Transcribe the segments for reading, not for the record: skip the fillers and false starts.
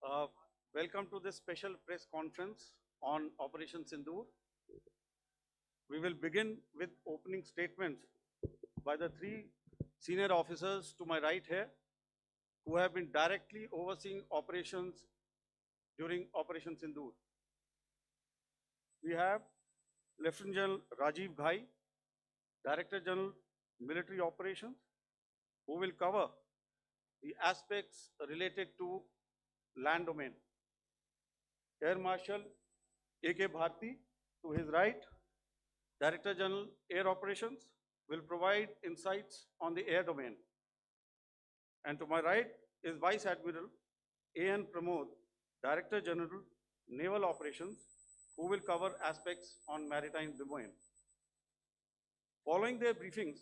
Uh, Welcome to this special press conference on Operation Sindoor. We will begin with opening statements by the three senior officers to my right here, who have been directly overseeing operations during Operation Sindoor. We have Lieutenant General Rajiv Ghai, Director General Military Operations, who will cover the aspects related to land domain. Air Marshal A.K. Bharti, to his right, Director General Air Operations, will provide insights on the air domain. And to my right is Vice Admiral A.N. Pramod, Director General Naval Operations, who will cover aspects on maritime domain. Following their briefings,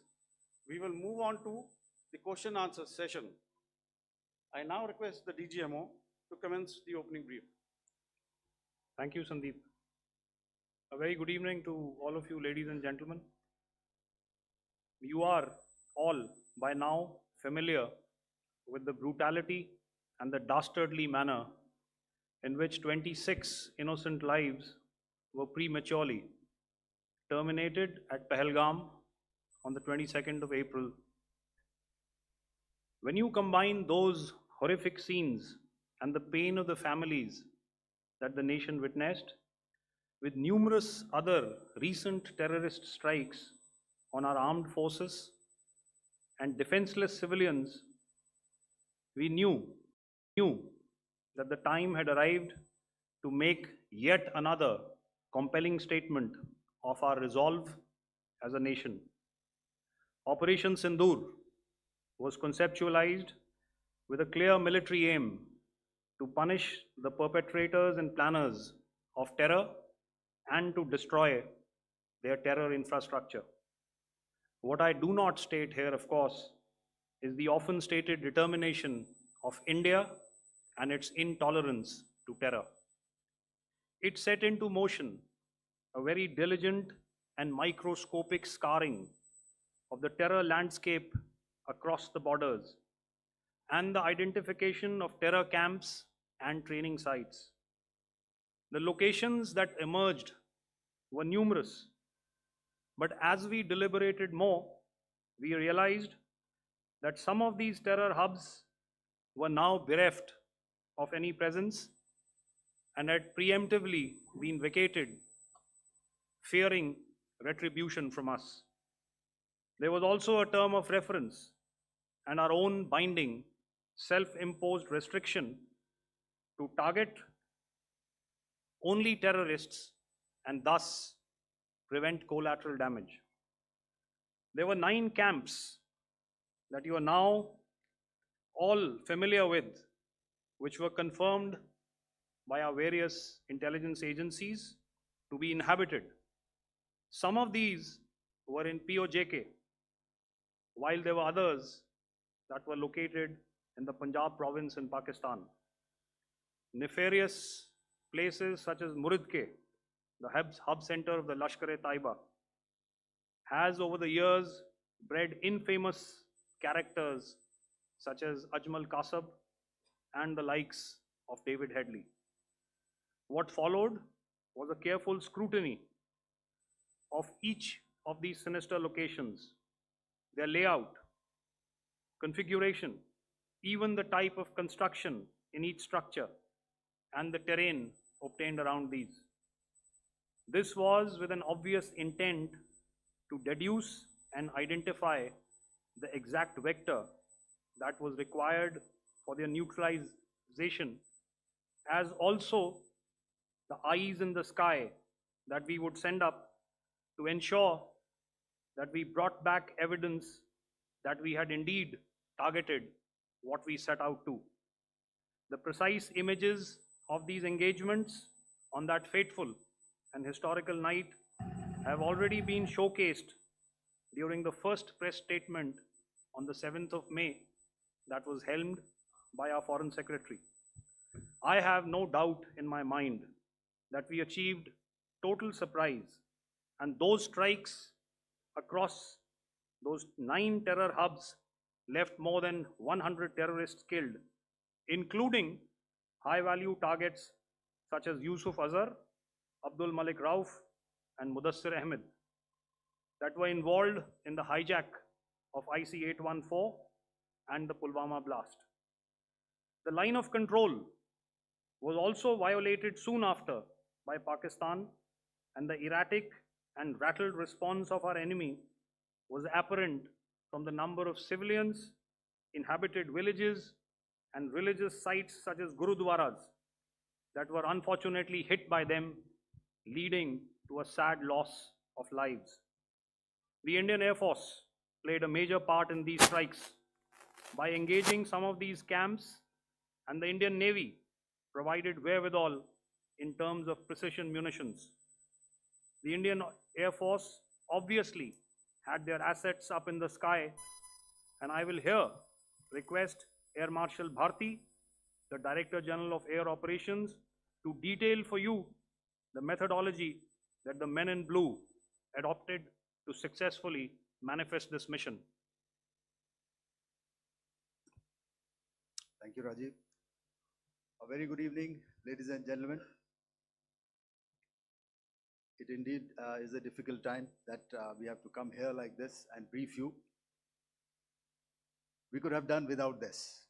we will move on to the question answer session. I now request the DGMO to commence the opening brief. Thank you, Sandeep. A very good evening to all of you, ladies and gentlemen. You are all by now familiar with the brutality and the dastardly manner in which 26 innocent lives were prematurely terminated at Pahalgam on the 22nd of April. When you combine those horrific scenes and the pain of the families that the nation witnessed with numerous other recent terrorist strikes on our armed forces and defenseless civilians, we knew that the time had arrived to make yet another compelling statement of our resolve as a nation. Operation Sindoor was conceptualized with a clear military aim to punish the perpetrators and planners of terror and to destroy their terror infrastructure. What I do not state here, of course, is the often stated determination of India and its intolerance to terror. It set into motion a very diligent and microscopic scarring of the terror landscape across the borders and the identification of terror camps and training sites. The locations that emerged were numerous, but as we deliberated more, we realized that some of these terror hubs were now bereft of any presence and had preemptively been vacated, fearing retribution from us. There was also a term of reference and our own binding, self-imposed restriction to target only terrorists and thus prevent collateral damage. There were 9 camps that you are now all familiar with, which were confirmed by our various intelligence agencies to be inhabited. Some of these were in POJK, while there were others that were located in the Punjab province in Pakistan. Nefarious places such as Muridke, the hub center of the Lashkar-e-Taiba, has over the years bred infamous characters such as Ajmal Kasab and the likes of David Headley. What followed was a careful scrutiny of each of these sinister locations, their layout, configuration, even the type of construction in each structure, and the terrain obtained around these. This was with an obvious intent to deduce and identify the exact vector that was required for their neutralization, as also the eyes in the sky that we would send up to ensure that we brought back evidence that we had indeed targeted what we set out to. The precise images of these engagements on that fateful and historical night have already been showcased during the first press statement on the 7th of May that was helmed by our Foreign Secretary. I have no doubt in my mind that we achieved total surprise, and those strikes across those 9 terror hubs left more than 100 terrorists killed, including high-value targets such as Yusuf Azhar, Abdul Malik Rauf, and Mudassir Ahmed that were involved in the hijack of IC-814 and the Pulwama blast. The line of control was also violated soon after by Pakistan, and the erratic and rattled response of our enemy was apparent from the number of civilians, inhabited villages, and religious sites such as Gurudwaras that were unfortunately hit by them, leading to a sad loss of lives. The Indian Air Force played a major part in these strikes by engaging some of these camps, and the Indian Navy provided wherewithal in terms of precision munitions. The Indian Air Force obviously had their assets up in the sky, and I will here request Air Marshal Bharti, the Director General of Air Operations, to detail for you the methodology that the men in blue adopted to successfully manifest this mission. Thank you, Rajiv. A very good evening, ladies and gentlemen. It indeed is a difficult time that we have to come here like this and brief you. We could have done without this,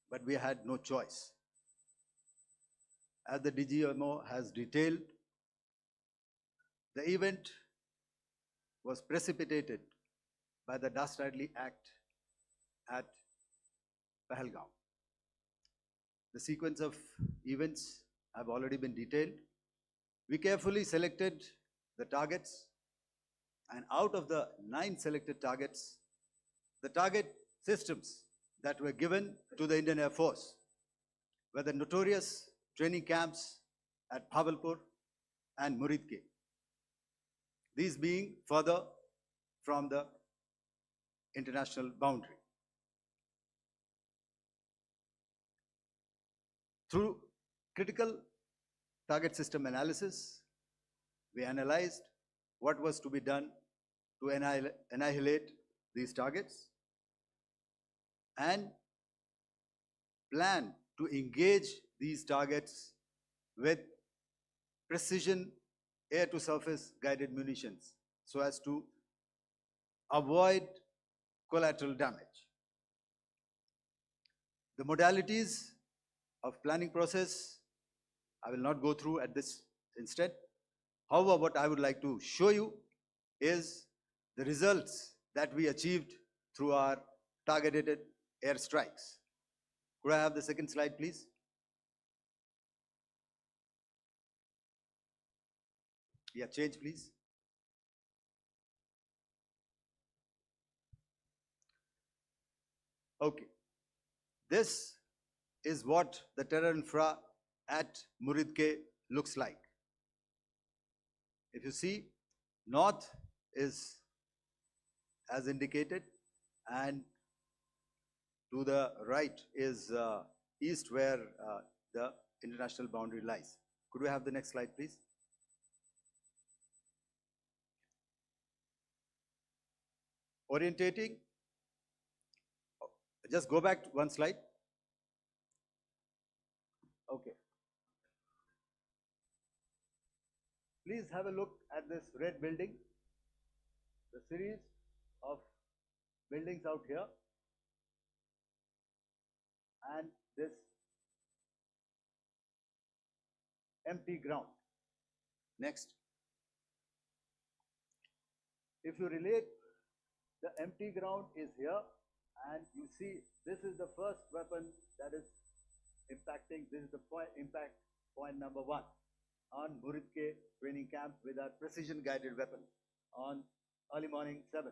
but we had no choice. As the DGMO has detailed, the event was precipitated by the dastardly act at Pahalgam. The sequence of events have already been detailed. We carefully selected the targets, and out of the 9 selected targets, the target systems that were given to the Indian Air Force were the notorious training camps at Bhavalpur and Muridke, these being further from the international boundary. Through critical target system analysis, we analyzed what was to be done to annihilate these targets and plan to engage these targets with precision air-to-surface guided munitions so as to avoid collateral damage. The modalities of planning process I will not go through at this instant. However, what I would like to show you is the results that we achieved through our targeted airstrikes. Could I have the second slide, please? Yeah, change, please. Okay. This is what the terror infra at Muridke looks like. If you see, north is as indicated, and to the right is east, where the international boundary lies. Could we have the next slide, please? Orientating. Just go back to one slide. Okay. Please have a look at this red building, the series of buildings out here, and this empty ground. Next. If you relate, the empty ground is here, and you see this is the first weapon that is impacting. This is the impact point number 1 on Muridke training camp with our precision guided weapon on early morning 7.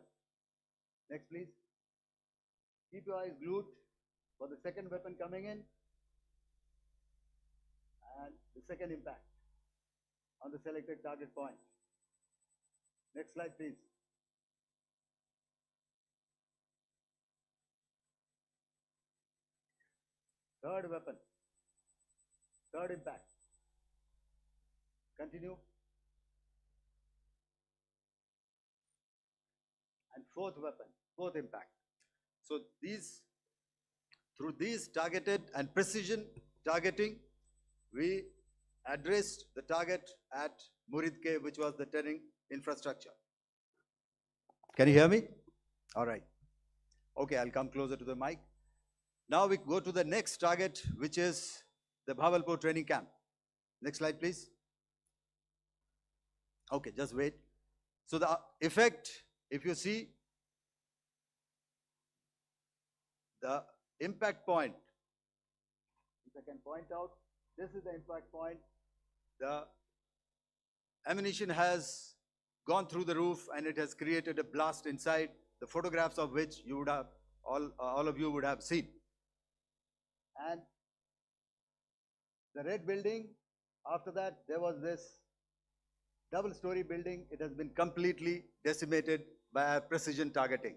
Next, please. Keep your eyes glued for the second weapon coming in and the second impact on the selected target point. Next slide, please. Third weapon, third impact. Continue. And fourth weapon, fourth impact. So these through these targeted and precision targeting, we addressed the target at Muridke, which was the turning infrastructure. Can you hear me? All right. Okay, I'll come closer to the mic. Now we go to the next target, which is the Bhavalpur training camp. Next slide, please. Okay, just wait. So the effect, if you see, the impact point, if I can point out, this is the impact point. The ammunition has gone through the roof and it has created a blast inside, the photographs of which you would have, all of you would have seen. And the red building, after that, there was this double-story building. It has been completely decimated by our precision targeting.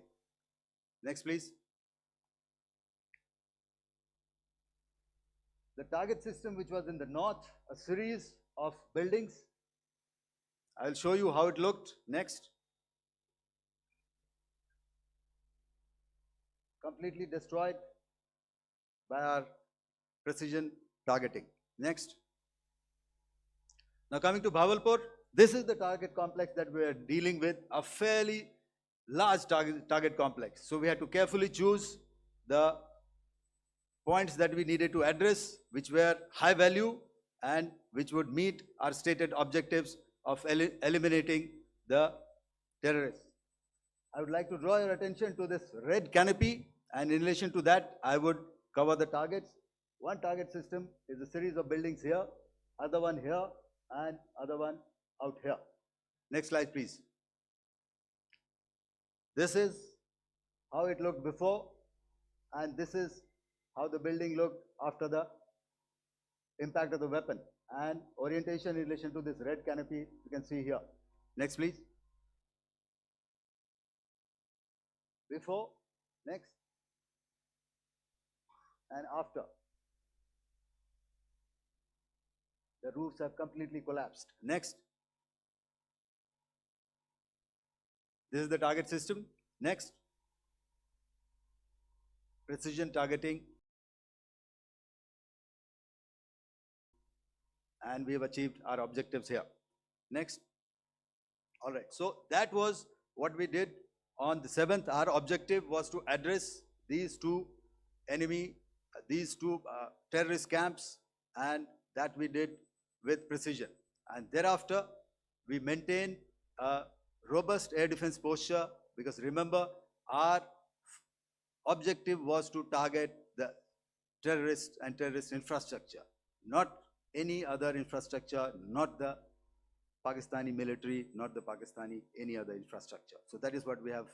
Next, please. The target system, which was in the north, a series of buildings. I will show you how it looked. Next. Completely destroyed by our precision targeting. Next. Now coming to Bhavalpur, this is the target complex that we are dealing with, a fairly large target complex. So we had to carefully choose the points that we needed to address, which were high value and which would meet our stated objectives of eliminating the terrorists. I would like to draw your attention to this red canopy, and in relation to that, I would cover the targets. One target system is a series of buildings here, other one here, and other one out here. Next slide, please. This is how it looked before, and this is how the building looked after the impact of the weapon. And orientation in relation to this red canopy, you can see here. Next, please. Before, next, and after. The roofs have completely collapsed. Next. This is the target system. Next. Precision targeting. And we have achieved our objectives here. Next. All right. So that was what we did on the 7th. Our objective was to address these two terrorist camps, and that we did with precision. And thereafter, we maintained a robust air defense posture, because remember, our objective was to target the terrorist and terrorist infrastructure, not any other infrastructure, not the Pakistani military, not the Pakistani any other infrastructure. So that is what we have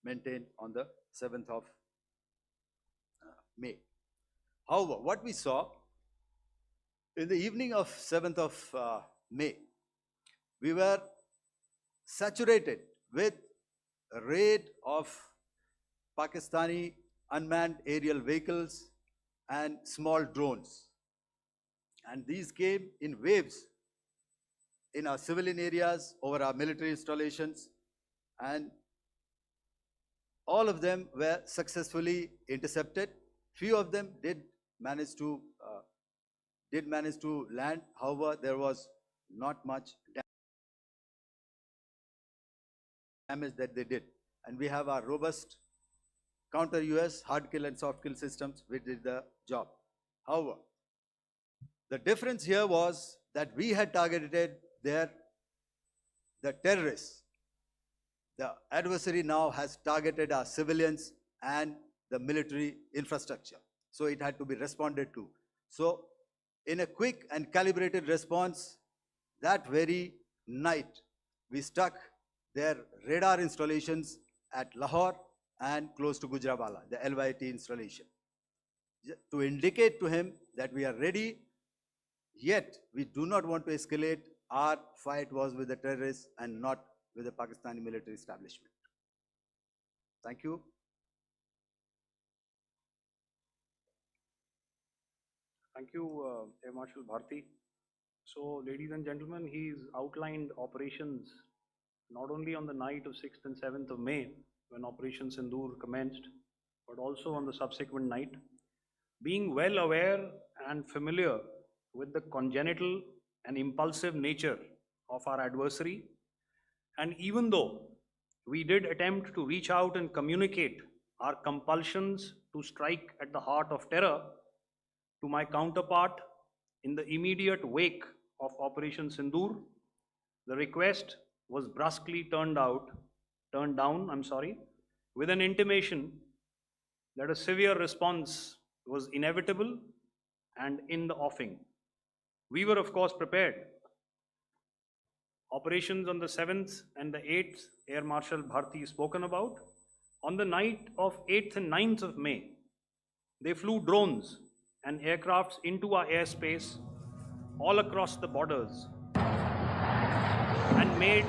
maintained on the 7th of May. However, what we saw in the evening of 7th of May, we were saturated with a raid of Pakistani unmanned aerial vehicles and small drones. And these came in waves in our civilian areas, over our military installations, and all of them were successfully intercepted. Few of them did manage to land. However, there was not much damage that they did. And we have our robust counter-US hard kill and soft kill systems which did the job. However, the difference here was that we had targeted the terrorists. The adversary now has targeted our civilians and the military infrastructure. So it had to be responded to. So in a quick and calibrated response, that very night, we struck their radar installations at Lahore and close to Gujranwala, the LYT installation, to indicate to him that we are ready, yet we do not want to escalate. Our fight was with the terrorists and not with the Pakistani military establishment. Thank you. Thank you, Air Marshal Bharti. So, ladies and gentlemen, he's outlined operations not only on the night of 6th and 7th of May, when Operation Sindoor commenced, but also on the subsequent night, being well aware and familiar with the congenital and impulsive nature of our adversary, and even though we did attempt to reach out and communicate our compulsions to strike at the heart of terror to my counterpart in the immediate wake of Operation Sindoor, the request was brusquely turned down, with an intimation that a severe response was inevitable and in the offing. We were, of course, prepared. Operations on the 7th and the 8th, Air Marshal Bharti spoken about. On the night of 8th and 9th of May, they flew drones and aircrafts into our airspace all across the borders and made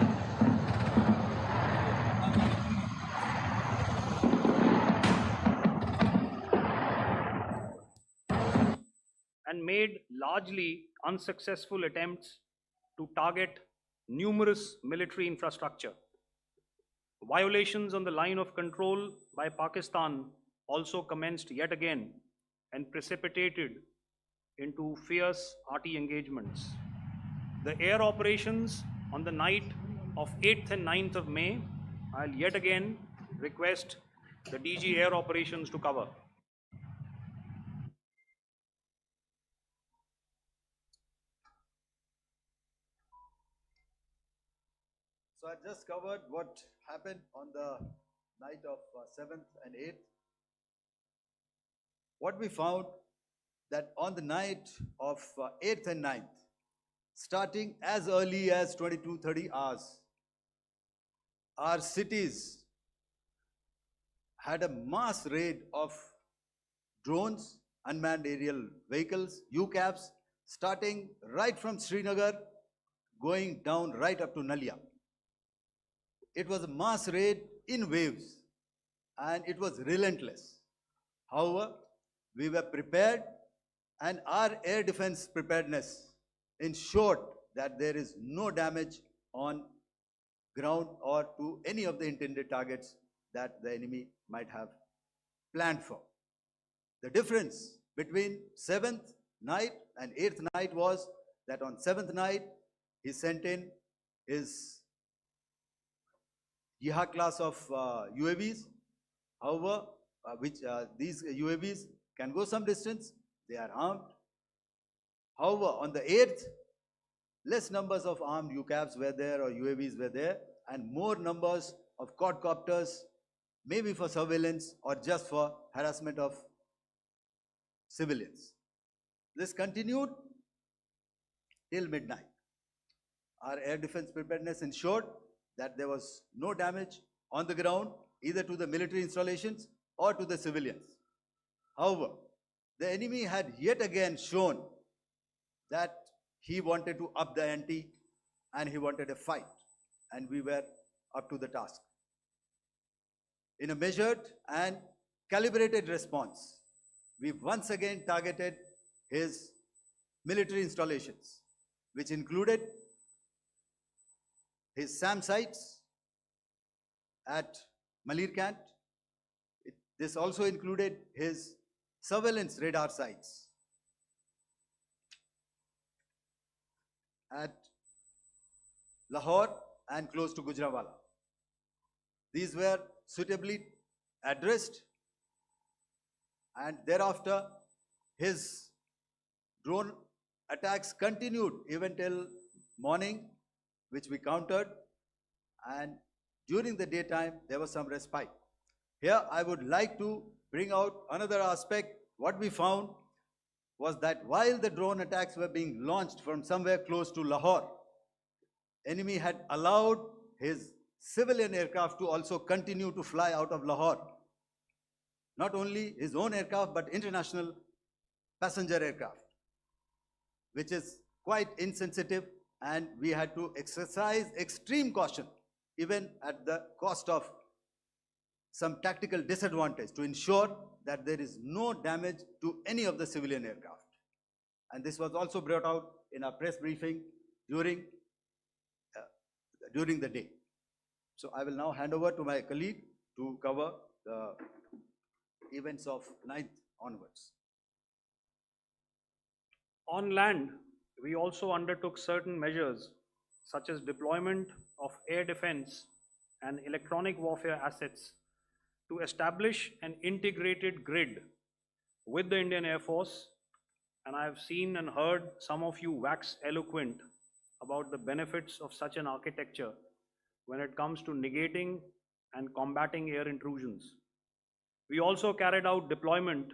largely unsuccessful attempts to target numerous military infrastructure. Violations on the line of control by Pakistan also commenced yet again and precipitated into fierce arty engagements. The air operations on the night of 8th and 9th of May, I'll yet again request the DG Air Operations to cover. So I just covered what happened on the night of 7th and 8th. What we found that on the night of 8th and 9th, starting as early as 22:30 hours, our cities had a mass raid of drones, unmanned aerial vehicles, UCAVs, starting right from Srinagar, going down right up to Nalia. It was a mass raid in waves and it was relentless. However, we were prepared and our air defense preparedness ensured that there is no damage on ground or to any of the intended targets that the enemy might have planned for. The difference between 7th night and 8th night was that on 7th night, he sent in his Yeha class of UAVs. However, these UAVs can go some distance, they are armed. However, on the 8th, less numbers of armed UCAVs were there or UAVs were there, and more numbers of quadcopters, maybe for surveillance or just for harassment of civilians. This continued till midnight. Our air defense preparedness ensured that there was no damage on the ground, either to the military installations or to the civilians. However, the enemy had yet again shown that he wanted to up the ante and he wanted a fight, and we were up to the task. In a measured and calibrated response, we once again targeted his military installations, which included his SAM sites at Malirkant. This also included his surveillance radar sites at Lahore and close to Gujranwala. These were suitably addressed, and thereafter his drone attacks continued even till morning, which we countered, and during the daytime there was some respite. Here I would like to bring out another aspect. What we found was that while the drone attacks were being launched from somewhere close to Lahore, enemy had allowed his civilian aircraft to also continue to fly out of Lahore. Not only his own aircraft, but international passenger aircraft, which is quite insensitive, and we had to exercise extreme caution, even at the cost of some tactical disadvantage, to ensure that there is no damage to any of the civilian aircraft. And this was also brought out in our press briefing during the day. So I will now hand over to my colleague to cover the events of 9th onwards. On land, we also undertook certain measures such as deployment of air defense and electronic warfare assets to establish an integrated grid with the Indian Air Force, and I have seen and heard some of you wax eloquent about the benefits of such an architecture when it comes to negating and combating air intrusions. We also carried out deployment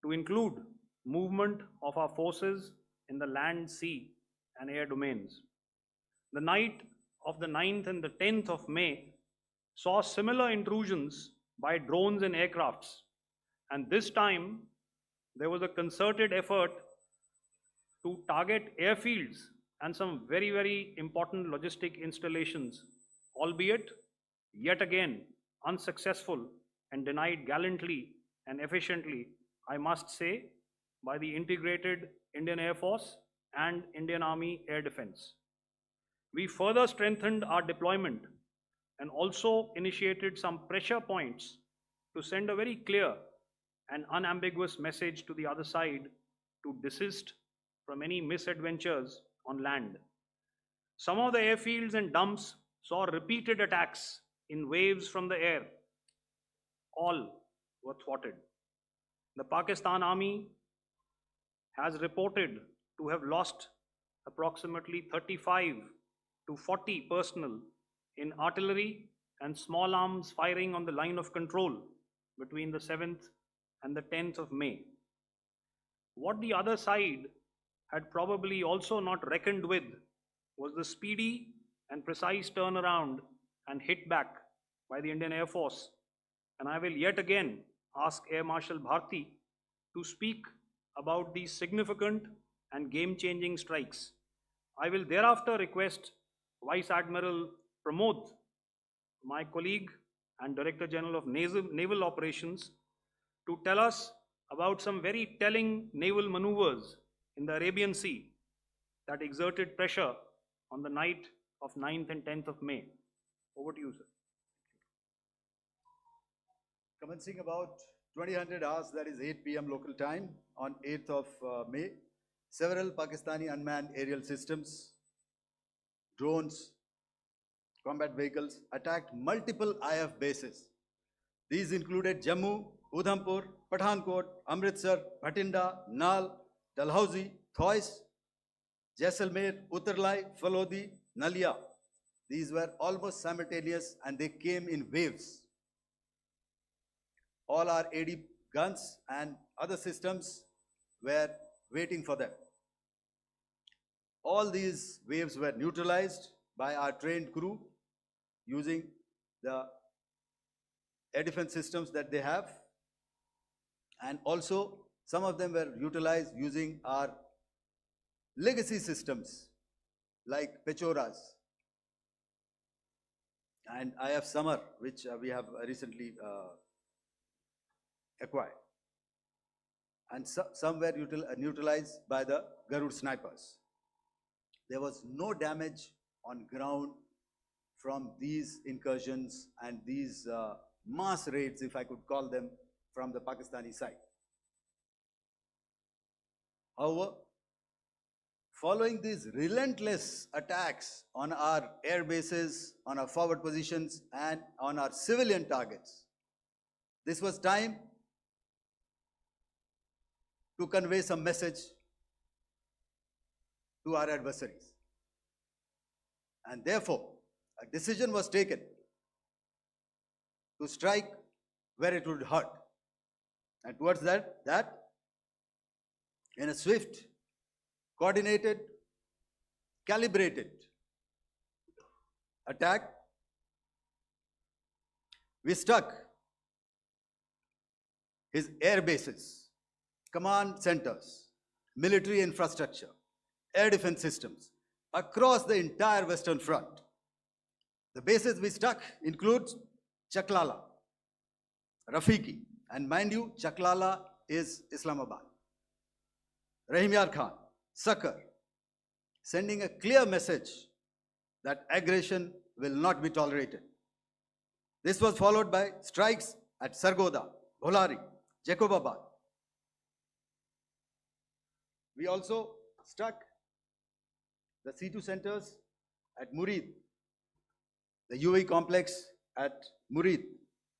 to include movement of our forces in the land, sea, and air domains. The night of the 9th and the 10th of May saw similar intrusions by drones and aircrafts, and this time there was a concerted effort to target airfields and some very, very important logistic installations, albeit yet again unsuccessful and denied gallantly and efficiently, I must say, by the integrated Indian Air Force and Indian Army Air Defense. We further strengthened our deployment and also initiated some pressure points to send a very clear and unambiguous message to the other side to desist from any misadventures on land. Some of the airfields and dumps saw repeated attacks in waves from the air. All were thwarted. The Pakistan Army has reported to have lost approximately 35 to 40 personnel in artillery and small arms firing on the line of control between the 7th and the 10th of May. What the other side had probably also not reckoned with was the speedy and precise turnaround and hit back by the Indian Air Force. And I will yet again ask Air Marshal Bharti to speak about these significant and game-changing strikes. I will thereafter request Vice Admiral Pramod, my colleague and Director General of Naval Operations, to tell us about some very telling naval maneuvers in the Arabian Sea that exerted pressure on the night of 9th and 10th of May. Over to you, sir. Commencing about 2000 hours, that is 8 p.m. local time, on 8th of May, several Pakistani unmanned aerial systems, drones, combat vehicles attacked multiple IF bases. These included Jammu, Udhampur, Pathankot, Amritsar, Bhatinda, Nal, Dalhousie, Thois, Jaisalmer, Uttarlai, Falodi, Nalia. These were almost simultaneous and they came in waves. All our AD guns and other systems were waiting for them. All these waves were neutralized by our trained crew using the air defense systems that they have, and also some of them were utilized using our legacy systems like Pechoras and IF Summer, which we have recently acquired. And some were neutralized by the Garud snipers. There was no damage on ground from these incursions and these mass raids, if I could call them, from the Pakistani side. However, following these relentless attacks on our air bases, on our forward positions, and on our civilian targets, this was time to convey some message to our adversaries. And therefore, a decision was taken to strike where it would hurt. And towards that in a swift, coordinated, calibrated attack, we struck his air bases, command centers, military infrastructure, air defense systems across the entire Western Front. The bases we struck include Chaklala, Rafiki, and mind you, Chaklala is Islamabad, Rahim Yar Khan, Sakar, sending a clear message that aggression will not be tolerated. This was followed by strikes at Sargoda, Bholari, Jacobabad. We also struck the C2 centers at Murid, the UAE complex at Murid,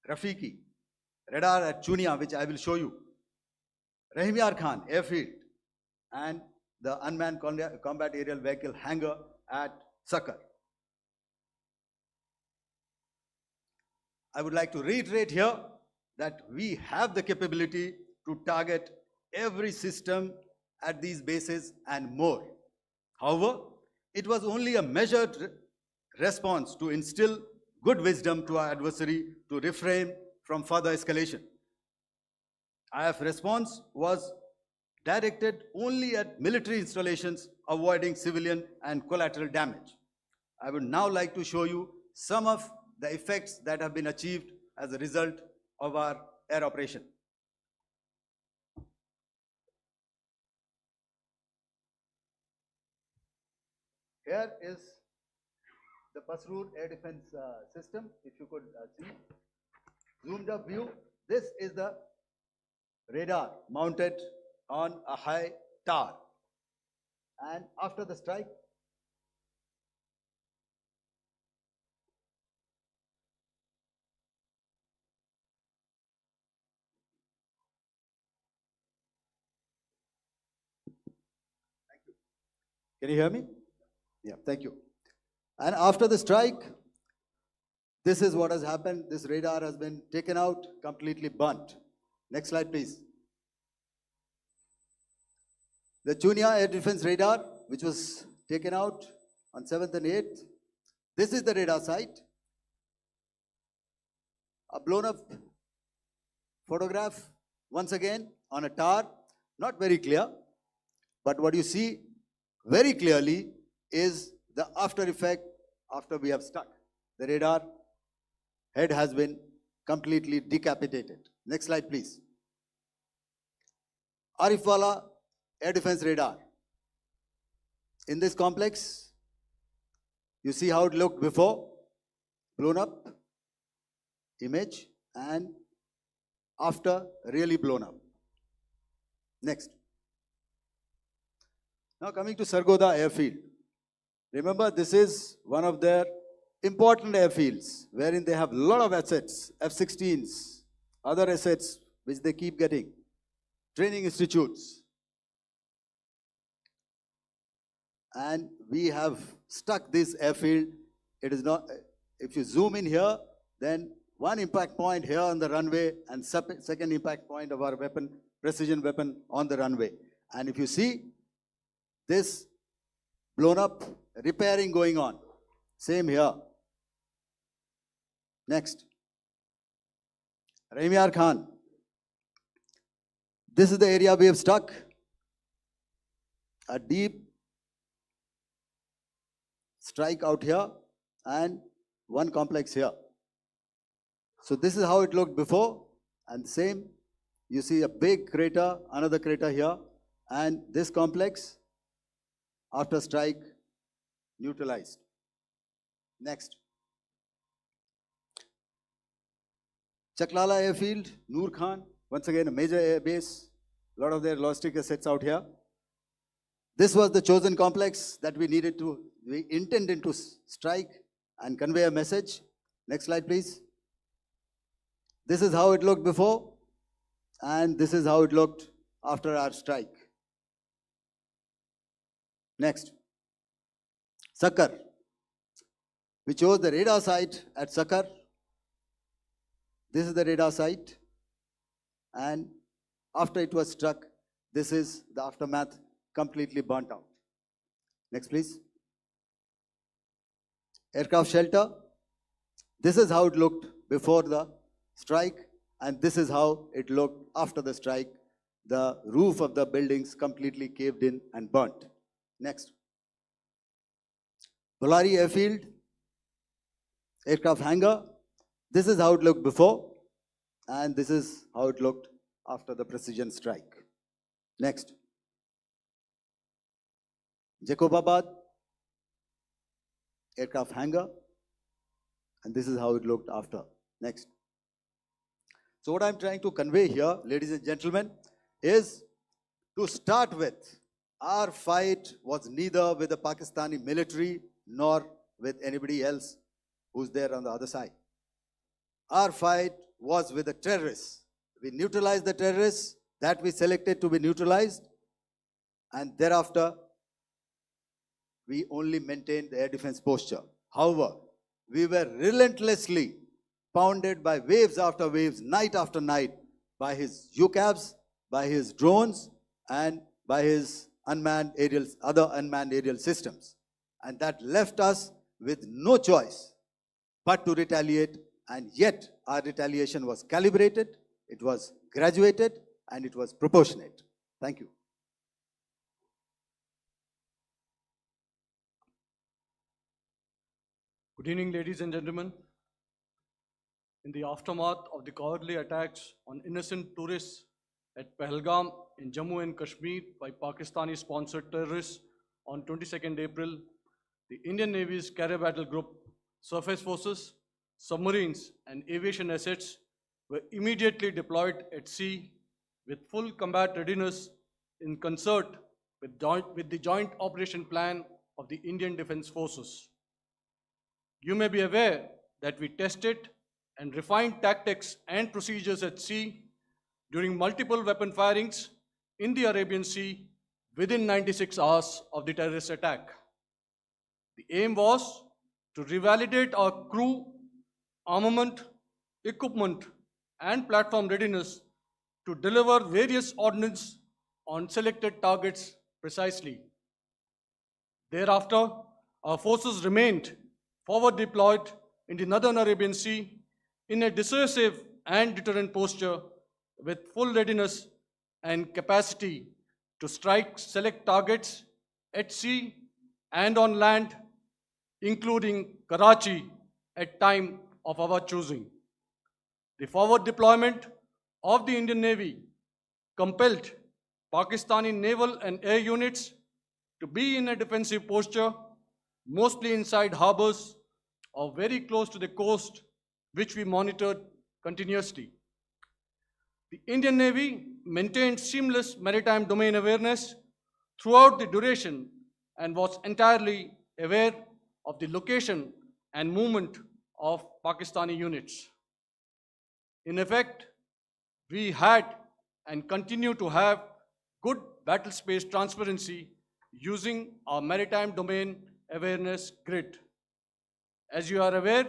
Rafiki, radar at Chunia, which I will show you, Rahim Yar Khan airfield, and the unmanned combat aerial vehicle hangar at Sakar. I would like to reiterate here that we have the capability to target every system at these bases and more. However, it was only a measured response to instill good wisdom to our adversary to refrain from further escalation. IF response was directed only at military installations, avoiding civilian and collateral damage. I would now like to show you some of the effects that have been achieved as a result of our air operation. Here is the Pasroor air defense system, if you could see. Zoomed up view. This is the radar mounted on a high tower. And after the strike, can you hear me? Yeah, thank you. And after the strike, this is what has happened. This radar has been taken out, completely burnt. Next slide, please. The Chunia air defense radar, which was taken out on 7th and 8th. This is the radar site. A blown up photograph, once again, on a tower. Not very clear, but what you see very clearly is the after effect after we have stuck. The radar head has been completely decapitated. Next slide, please. Arifwala air defense radar. In this complex, you see how it looked before, blown up image, and after really blown up. Next. Now coming to Sargodha airfield. Remember, this is one of their important airfields wherein they have a lot of assets, F-16s, other assets which they keep getting, training institutes. And we have stuck this airfield. It is not, if you zoom in here, then one impact point here on the runway and second impact point of our weapon, precision weapon on the runway. And if you see this blown up, repairing going on. Same here. Next. Rahim Yar Khan. This is the area we have stuck. A deep strike out here and one complex here. So this is how it looked before, and same. You see a big crater, another crater here, and this complex after strike neutralized. Next. Chaklala airfield, Noor Khan, once again a major air base, a lot of their logistic assets out here. This was the chosen complex that we intended to strike and convey a message. Next slide, please. This is how it looked before, and this is how it looked after our strike. Next. Sakar. We chose the radar site at Sakar. This is the radar site, and after it was struck, this is the aftermath, completely burnt out. Next, please. Aircraft shelter. This is how it looked before the strike, and this is how it looked after the strike. The roof of the buildings completely caved in and burnt. Next. Bholari airfield, aircraft hangar. This is how it looked before, and this is how it looked after the precision strike. Next. Jacobabad, aircraft hangar, and this is how it looked after. Next. So what I'm trying to convey here, ladies and gentlemen, is to start with, our fight was neither with the Pakistani military nor with anybody else who's there on the other side. Our fight was with the terrorists. We neutralized the terrorists that we selected to be neutralized, and thereafter, we only maintained the air defense posture. However, we were relentlessly pounded by waves after waves, night after night, by his UCAVs, by his drones, and by his other unmanned aerial systems. And that left us with no choice but to retaliate, and yet our retaliation was calibrated, it was graduated, and it was proportionate. Thank you. Good evening, ladies and gentlemen. In the aftermath of the cowardly attacks on innocent tourists at Pahalgam in Jammu and Kashmir by Pakistani-sponsored terrorists on 22nd April, the Indian Navy's carrier battle group, surface forces, submarines, and aviation assets were immediately deployed at sea with full combat readiness in concert with the joint operation plan of the Indian Defence Forces. You may be aware that we tested and refined tactics and procedures at sea during multiple weapon firings in the Arabian Sea within 96 hours of the terrorist attack. The aim was to revalidate our crew, armament, equipment, and platform readiness to deliver various ordnance on selected targets precisely. Thereafter, our forces remained forward deployed in the Northern Arabian Sea in a dissuasive and deterrent posture with full readiness and capacity to strike select targets at sea and on land, including Karachi at time of our choosing. The forward deployment of the Indian Navy compelled Pakistani naval and air units to be in a defensive posture, mostly inside harbors or very close to the coast, which we monitored continuously. The Indian Navy maintained seamless maritime domain awareness throughout the duration and was entirely aware of the location and movement of Pakistani units. In effect, we had and continue to have good battle space transparency using our maritime domain awareness grid. As you are aware,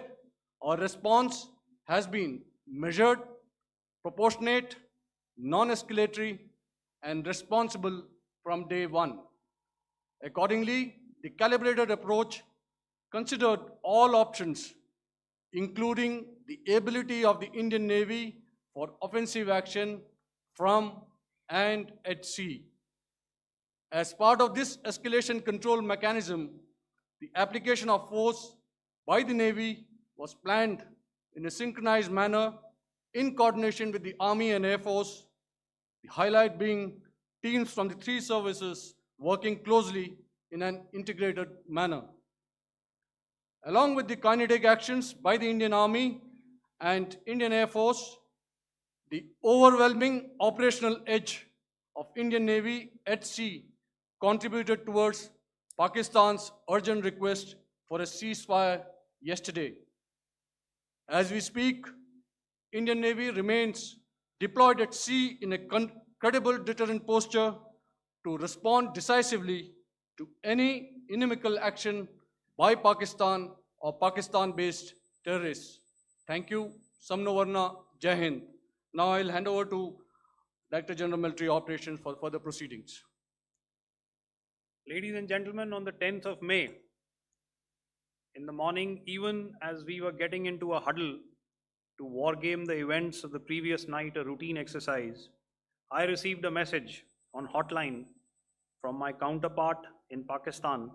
our response has been measured, proportionate, non-escalatory, and responsible from day one. Accordingly, the calibrated approach considered all options, including the ability of the Indian Navy for offensive action from and at sea. As part of this escalation control mechanism, the application of force by the Navy was planned in a synchronized manner in coordination with the Army and Air Force, the highlight being teams from the three services working closely in an integrated manner. Along with the kinetic actions by the Indian Army and Indian Air Force, the overwhelming operational edge of Indian Navy at sea contributed towards Pakistan's urgent request for a ceasefire yesterday. As we speak, Indian Navy remains deployed at sea in a credible deterrent posture to respond decisively to any inimical action by Pakistan or Pakistan-based terrorists. Thank you. Samno Varna, Jai Hind. Now I'll hand over to Director General Military Operations for further proceedings. Ladies and gentlemen, on the 10th of May, in the morning, even as we were getting into a huddle to wargame the events of the previous night, a routine exercise, I received a message on hotline from my counterpart in Pakistan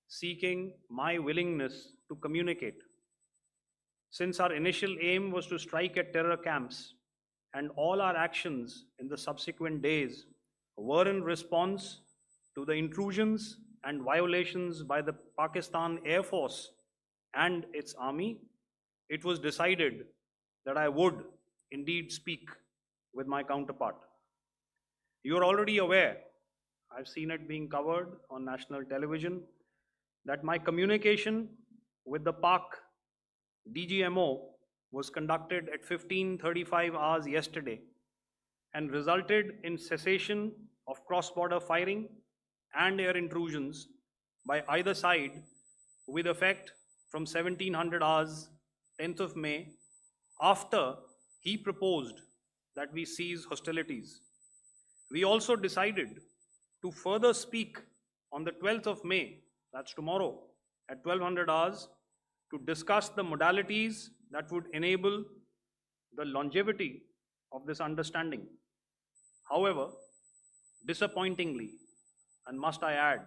seeking my willingness to communicate. Since our initial aim was to strike at terror camps, and all our actions in the subsequent days were in response to the intrusions and violations by the Pakistan Air Force and its army, it was decided that I would, indeed speak with my counterpart. You are already aware, I've seen it being covered on national television, that my communication with the Pak DGMO was conducted at 15:35 hours yesterday and resulted in cessation of cross-border firing and air intrusions by either side with effect from 1700 hours 10th of May, after he proposed that we cease hostilities. We also decided to further speak on the 12th of May, that's tomorrow, at 1200 hours, to discuss the modalities that would enable the longevity of this understanding. However, disappointingly, and must I add,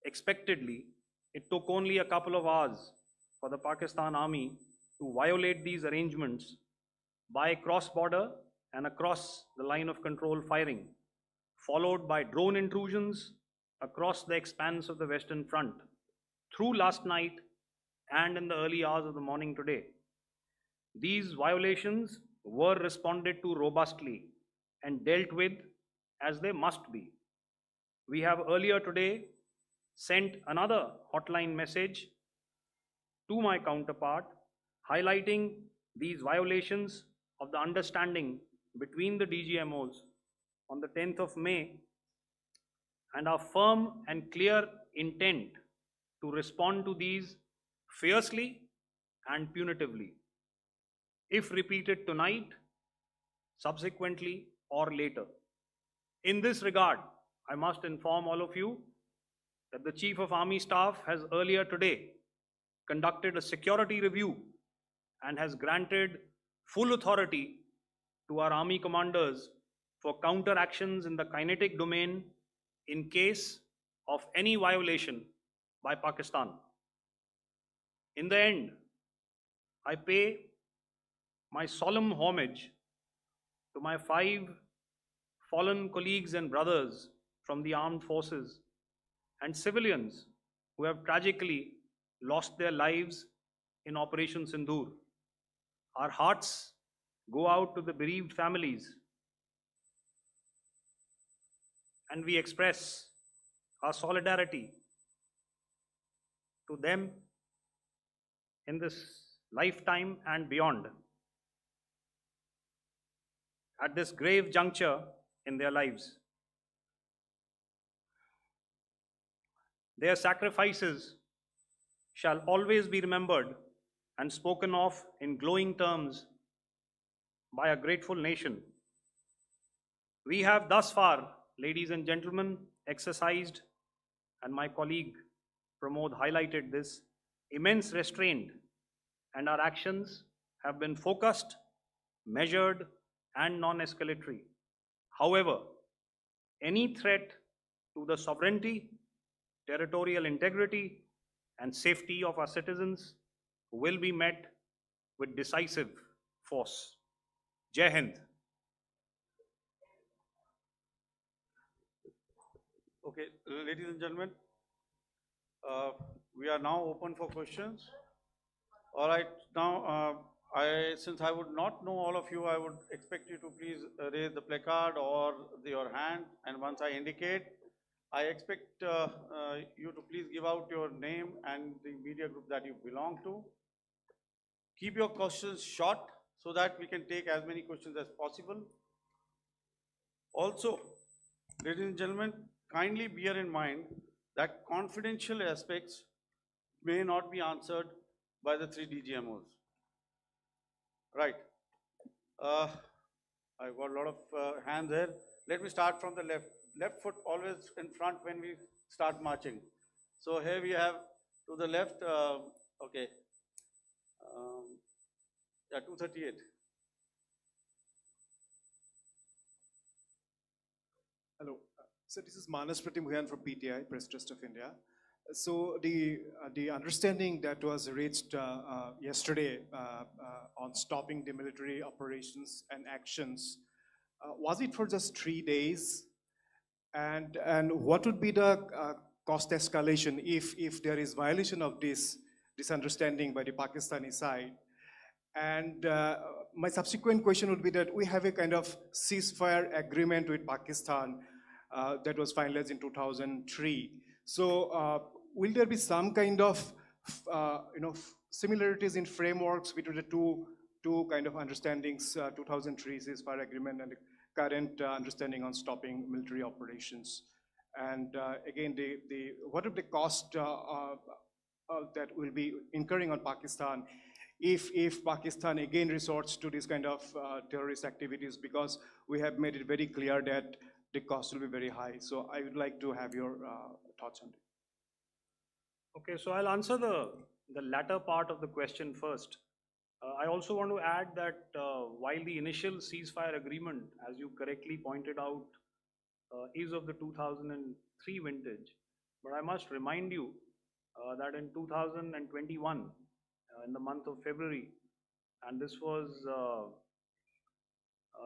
expectedly, it took only a couple of hours for the Pakistan Army to violate these arrangements by cross-border and across the line of control firing, followed by drone intrusions across the expanse of the Western Front through last night and in the early hours of the morning today. These violations were responded to robustly and dealt with as they must be. We have earlier today sent another hotline message to my counterpart highlighting these violations of the understanding between the DGMOs on the 10th of May and our firm and clear intent to respond to these fiercely and punitively, if repeated tonight, subsequently, or later. In this regard, I must inform all of you that the Chief of Army Staff has earlier today conducted a security review and has granted full authority to our Army commanders for counter actions in the kinetic domain in case of any violation by Pakistan. In the end, I pay my solemn homage to my 5 fallen colleagues and brothers from the armed forces and civilians who have tragically lost their lives in Operation Sindoor. Our hearts go out to the bereaved families, and we express our solidarity to them in this lifetime and beyond, at this grave juncture in their lives. Their sacrifices shall always be remembered and spoken of in glowing terms by a grateful nation. We have thus far, ladies and gentlemen, exercised, and my colleague Pramod highlighted this, immense restraint, and our actions have been focused, measured, and non-escalatory. However, any threat to the sovereignty, territorial integrity, and safety of our citizens will be met with decisive force. Jai Hind. Okay, ladies and gentlemen, we are now open for questions. All right, now since I would not know all of you, I would expect you to please raise the placard or your hand, and once I indicate, I expect you to please give out your name and the media group that you belong to. Keep your questions short so that we can take as many questions as possible. Also, ladies and gentlemen, kindly bear in mind that confidential aspects may not be answered by the 3 DGMOs. Right. I've got a lot of hands here. Let me start from the left. Left foot always in front when we start marching. So here we have to the left, okay. Yeah, 238. Hello. So this is Manas Pratimhuyan from PTI, Press Trust of India. So the understanding that was reached yesterday on stopping the military operations and actions, was it for just 3 days? And what would be the cost escalation if there is violation of this understanding by the Pakistani side? And my subsequent question would be that we have a kind of ceasefire agreement with Pakistan that was finalized in 2003. So will there be some kind of similarities in frameworks between the two kind of understandings, 2003 ceasefire agreement and the current understanding on stopping military operations? And again, what are the cost that will be incurring on Pakistan if Pakistan again resorts to this kind of terrorist activities, because we have made it very clear that the cost will be very high. So I would like to have your thoughts on it. Okay, so I'll answer the latter part of the question first. I also want to add that while the initial ceasefire agreement, as you correctly pointed out, is of the 2003 vintage, but I must remind you that in 2021, in the month of February, and this was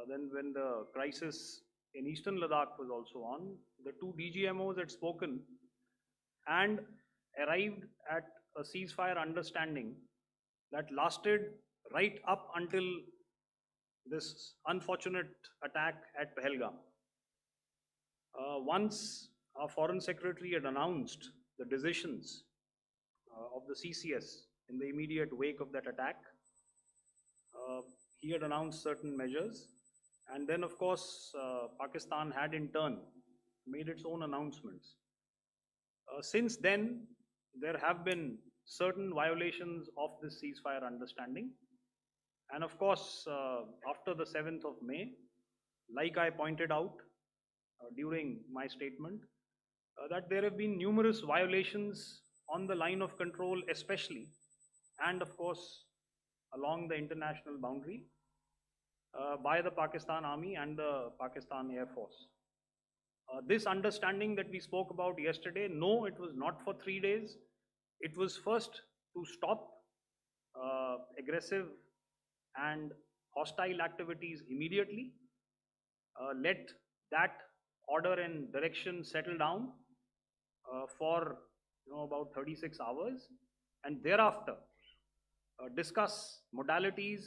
then when the crisis in eastern Ladakh was also on, the two DGMOs had spoken and arrived at a ceasefire understanding that lasted right up until this unfortunate attack at Pahalgam. Once our Foreign Secretary had announced the decisions of the CCS in the immediate wake of that attack, he had announced certain measures, and then of course Pakistan had in turn made its own announcements. Since then, there have been certain violations of this ceasefire understanding, and of course after the 7th of May, like I pointed out during my statement, that there have been numerous violations on the line of control especially, and of course along the international boundary by the Pakistan Army and the Pakistan Air Force. This understanding that we spoke about yesterday, no, it was not for 3 days. It was first to stop aggressive and hostile activities immediately, let that order and direction settle down for about 36 hours, and thereafter discuss modalities,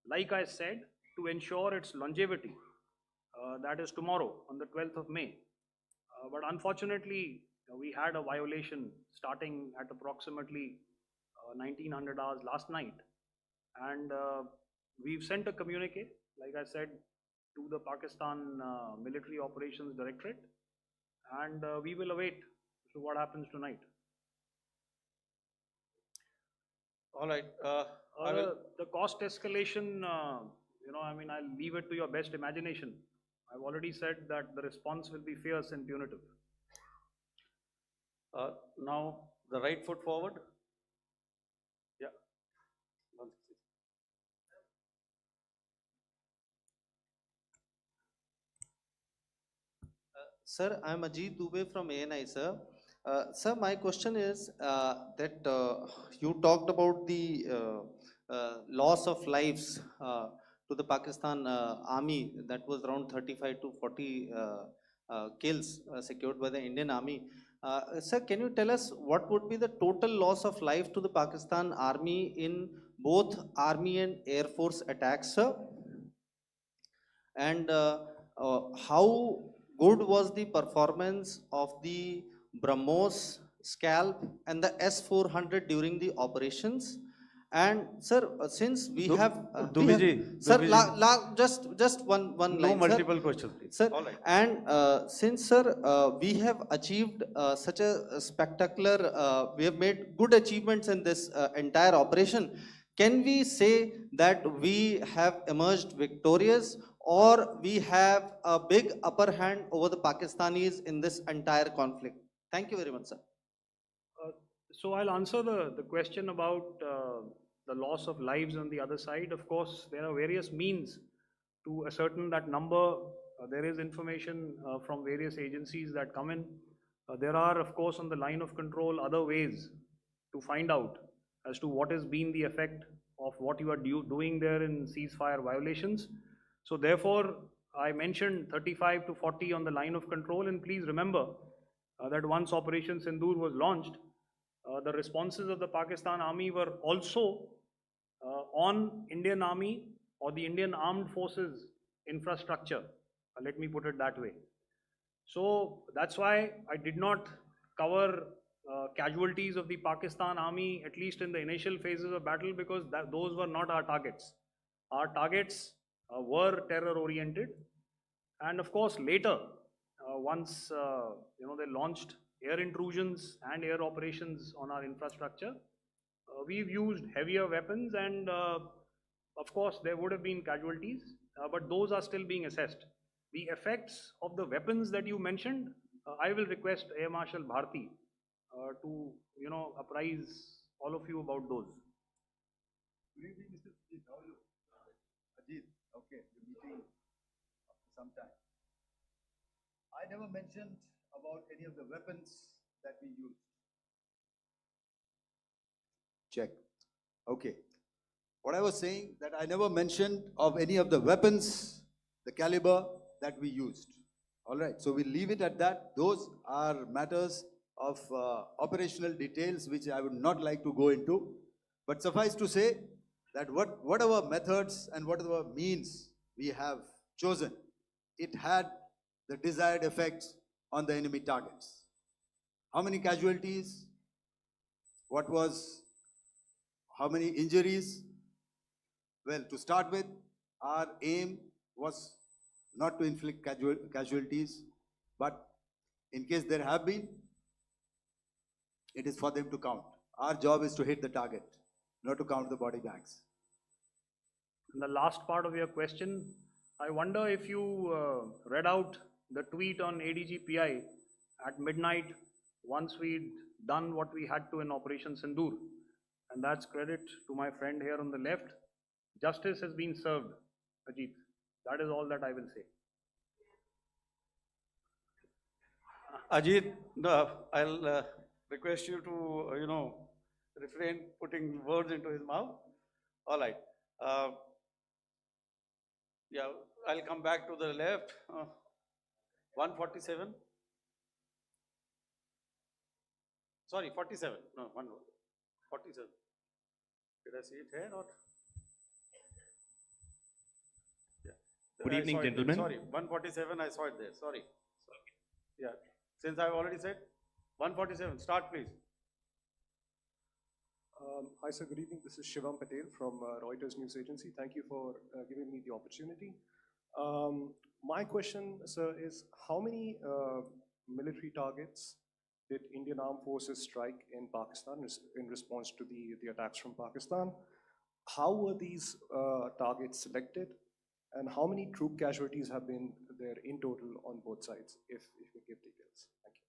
like I said, to ensure its longevity. That is tomorrow on the 12th of May. But unfortunately, we had a violation starting at approximately 1900 hours last night, and we've sent a communique, like I said, to the Pakistan Military Operations Directorate, and we will await what happens tonight. All right. The cost escalation, I'll leave it to your best imagination. I've already said that the response will be fierce and punitive. Now, the right foot forward. Yeah. Sir, I'm Ajit Dubey from ANI, sir. Sir, my question is that you talked about the loss of lives to the Pakistan army, that was around 35 to 40 kills secured by the Indian army. Sir, can you tell us what would be the total loss of life to the Pakistan army in both army and air force attacks, sir? And how good was the performance of the BrahMos, Scalp and the S-400 during the operations? And sir, since we have sir, just one line, no multiple questions, please. Sir, all right. and since sir, we have achieved such a spectacular, we have made good achievements in this entire operation, can we say that we have emerged victorious, or we have a big upper hand over the Pakistanis in this entire conflict? Thank you very much, sir. So I'll answer the question about the loss of lives on the other side. Of course, there are various means to ascertain that number. There is information from various agencies that come in. There are, of course, on the line of control, other ways to find out as to what has been the effect of what you are doing there in ceasefire violations. So therefore, I mentioned 35 to 40 on the line of control, and please remember that once Operation Sindoor was launched, the responses of the Pakistan Army were also on Indian Army or the Indian Armed Forces infrastructure. Let me put it that way. So that's why I did not cover casualties of the Pakistan Army, at least in the initial phases of battle, because those were not our targets. Our targets were terror oriented. And of course, later, once they launched air intrusions and air operations on our infrastructure, we've used heavier weapons, and of course, there would have been casualties, but those are still being assessed. The effects of the weapons that you mentioned, I will request Air Marshal Bharti to apprise all of you about those. Good evening, Mr. Ajit. How are you? Ajit, okay, the meeting after some time. I never mentioned about any of the weapons that we used. Check. Okay. What I was saying, that I never mentioned of any of the weapons, the caliber that we used. All right, so we'll leave it at that. Those are matters of operational details which I would not like to go into. But suffice to say that whatever methods and whatever means we have chosen, it had the desired effects on the enemy targets. How many casualties? How many injuries? Well, to start with, our aim was not to inflict casualties, but in case there have been, it is for them to count. Our job is to hit the target, not to count the body bags. And the last part of your question, I wonder if you read out the tweet on ADGPI at midnight once we'd done what we had to in Operation Sindoor. And that's credit to my friend here on the left. Justice has been served, Ajit. That is all that I will say. Ajit, I'll request you to, refrain putting words into his mouth. All right. Yeah, I'll come back to the left. 147. Sorry, 47. No, 47. Did I see it here or? Yeah. Good I evening, saw it there. gentlemen. Sorry, 147, I saw it there. Sorry. Yeah, since I've already said 147, start please. Hi, sir. Good evening. This is Shivam Patel from Reuters News Agency. Thank you for giving me the opportunity. My question, sir, is how many military targets did Indian Armed Forces strike in Pakistan in response to the attacks from Pakistan? How were these targets selected? And how many troop casualties have been there in total on both sides, if you could give details? Thank you.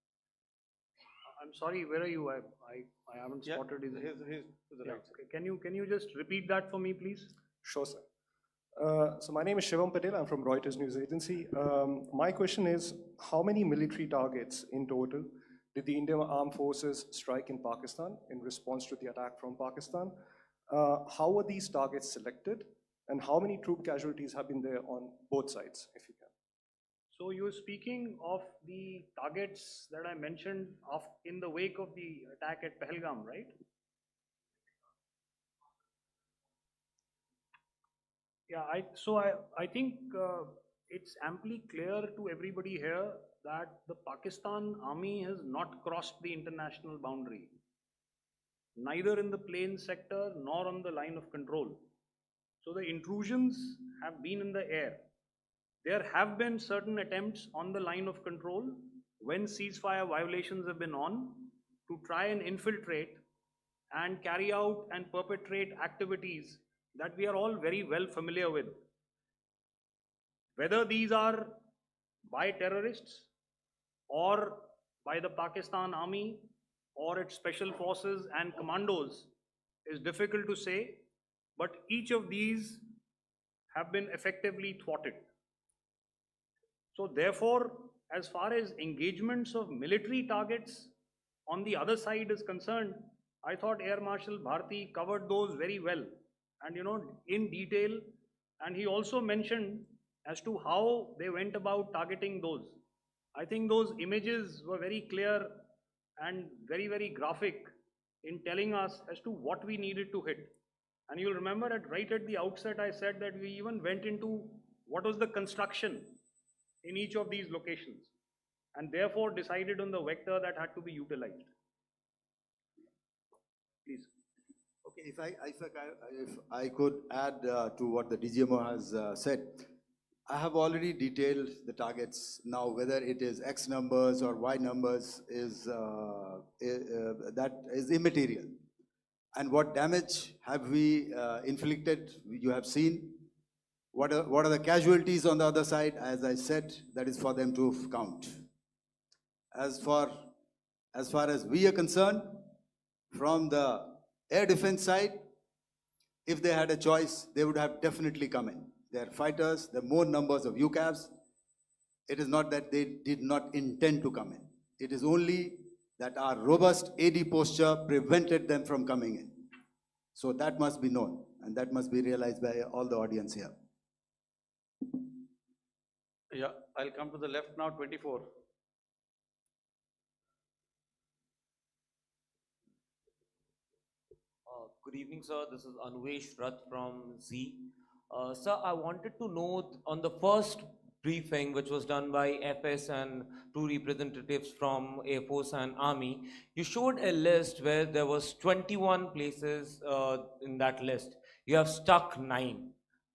I'm sorry, where are you? I haven't Yeah, spotted his. he's to the Yeah. right. Can you just repeat that for me, please? Sure, sir. So my name is Shivam Patel. I'm from Reuters News Agency. My question is, how many military targets in total did the Indian Armed Forces strike in Pakistan in response to the attack from Pakistan? How were these targets selected? And how many troop casualties have been there on both sides, if you can? So you're speaking of the targets that I mentioned in the wake of the attack at Pahalgam, right? Yeah, I think it's amply clear to everybody here that the Pakistan Army has not crossed the international boundary, neither in the plain sector nor on the line of control. So the intrusions have been in the air. There have been certain attempts on the line of control when ceasefire violations have been on to try and infiltrate and carry out and perpetrate activities that we are all very well familiar with. Whether these are by terrorists or by the Pakistan Army or its special forces and commandos is difficult to say, but each of these have been effectively thwarted. So therefore, as far as engagements of military targets on the other side is concerned, I thought Air Marshal Bharti covered those very well and in detail, and he also mentioned as to how they went about targeting those. I think those images were very clear and very, very graphic in telling us as to what we needed to hit. And you'll remember right at the outset, I said that we even went into what was the construction in each of these locations, and therefore decided on the vector that had to be utilized. Please. Okay, if I could add to what the DGMO has said, I have already detailed the targets. Now, whether it is X numbers or Y numbers is that is immaterial. And what damage have we inflicted? You have seen. What are the casualties on the other side? As I said, that is for them to count. As far as we are concerned, from the air defense side, if they had a choice, they would have definitely come in. They are fighters, there are more numbers of UCAVs. It is not that they did not intend to come in. It is only that our robust AD posture prevented them from coming in. So that must be known, and that must be realized by all the audience here. Yeah, I'll come to the left now, 24. Good evening, sir. This is Anvesh Rath from Z. Sir, I wanted to know on the first briefing, which was done by FS and two representatives from Air Force and Army, you showed a list where there was 21 places in that list. You have stuck 9.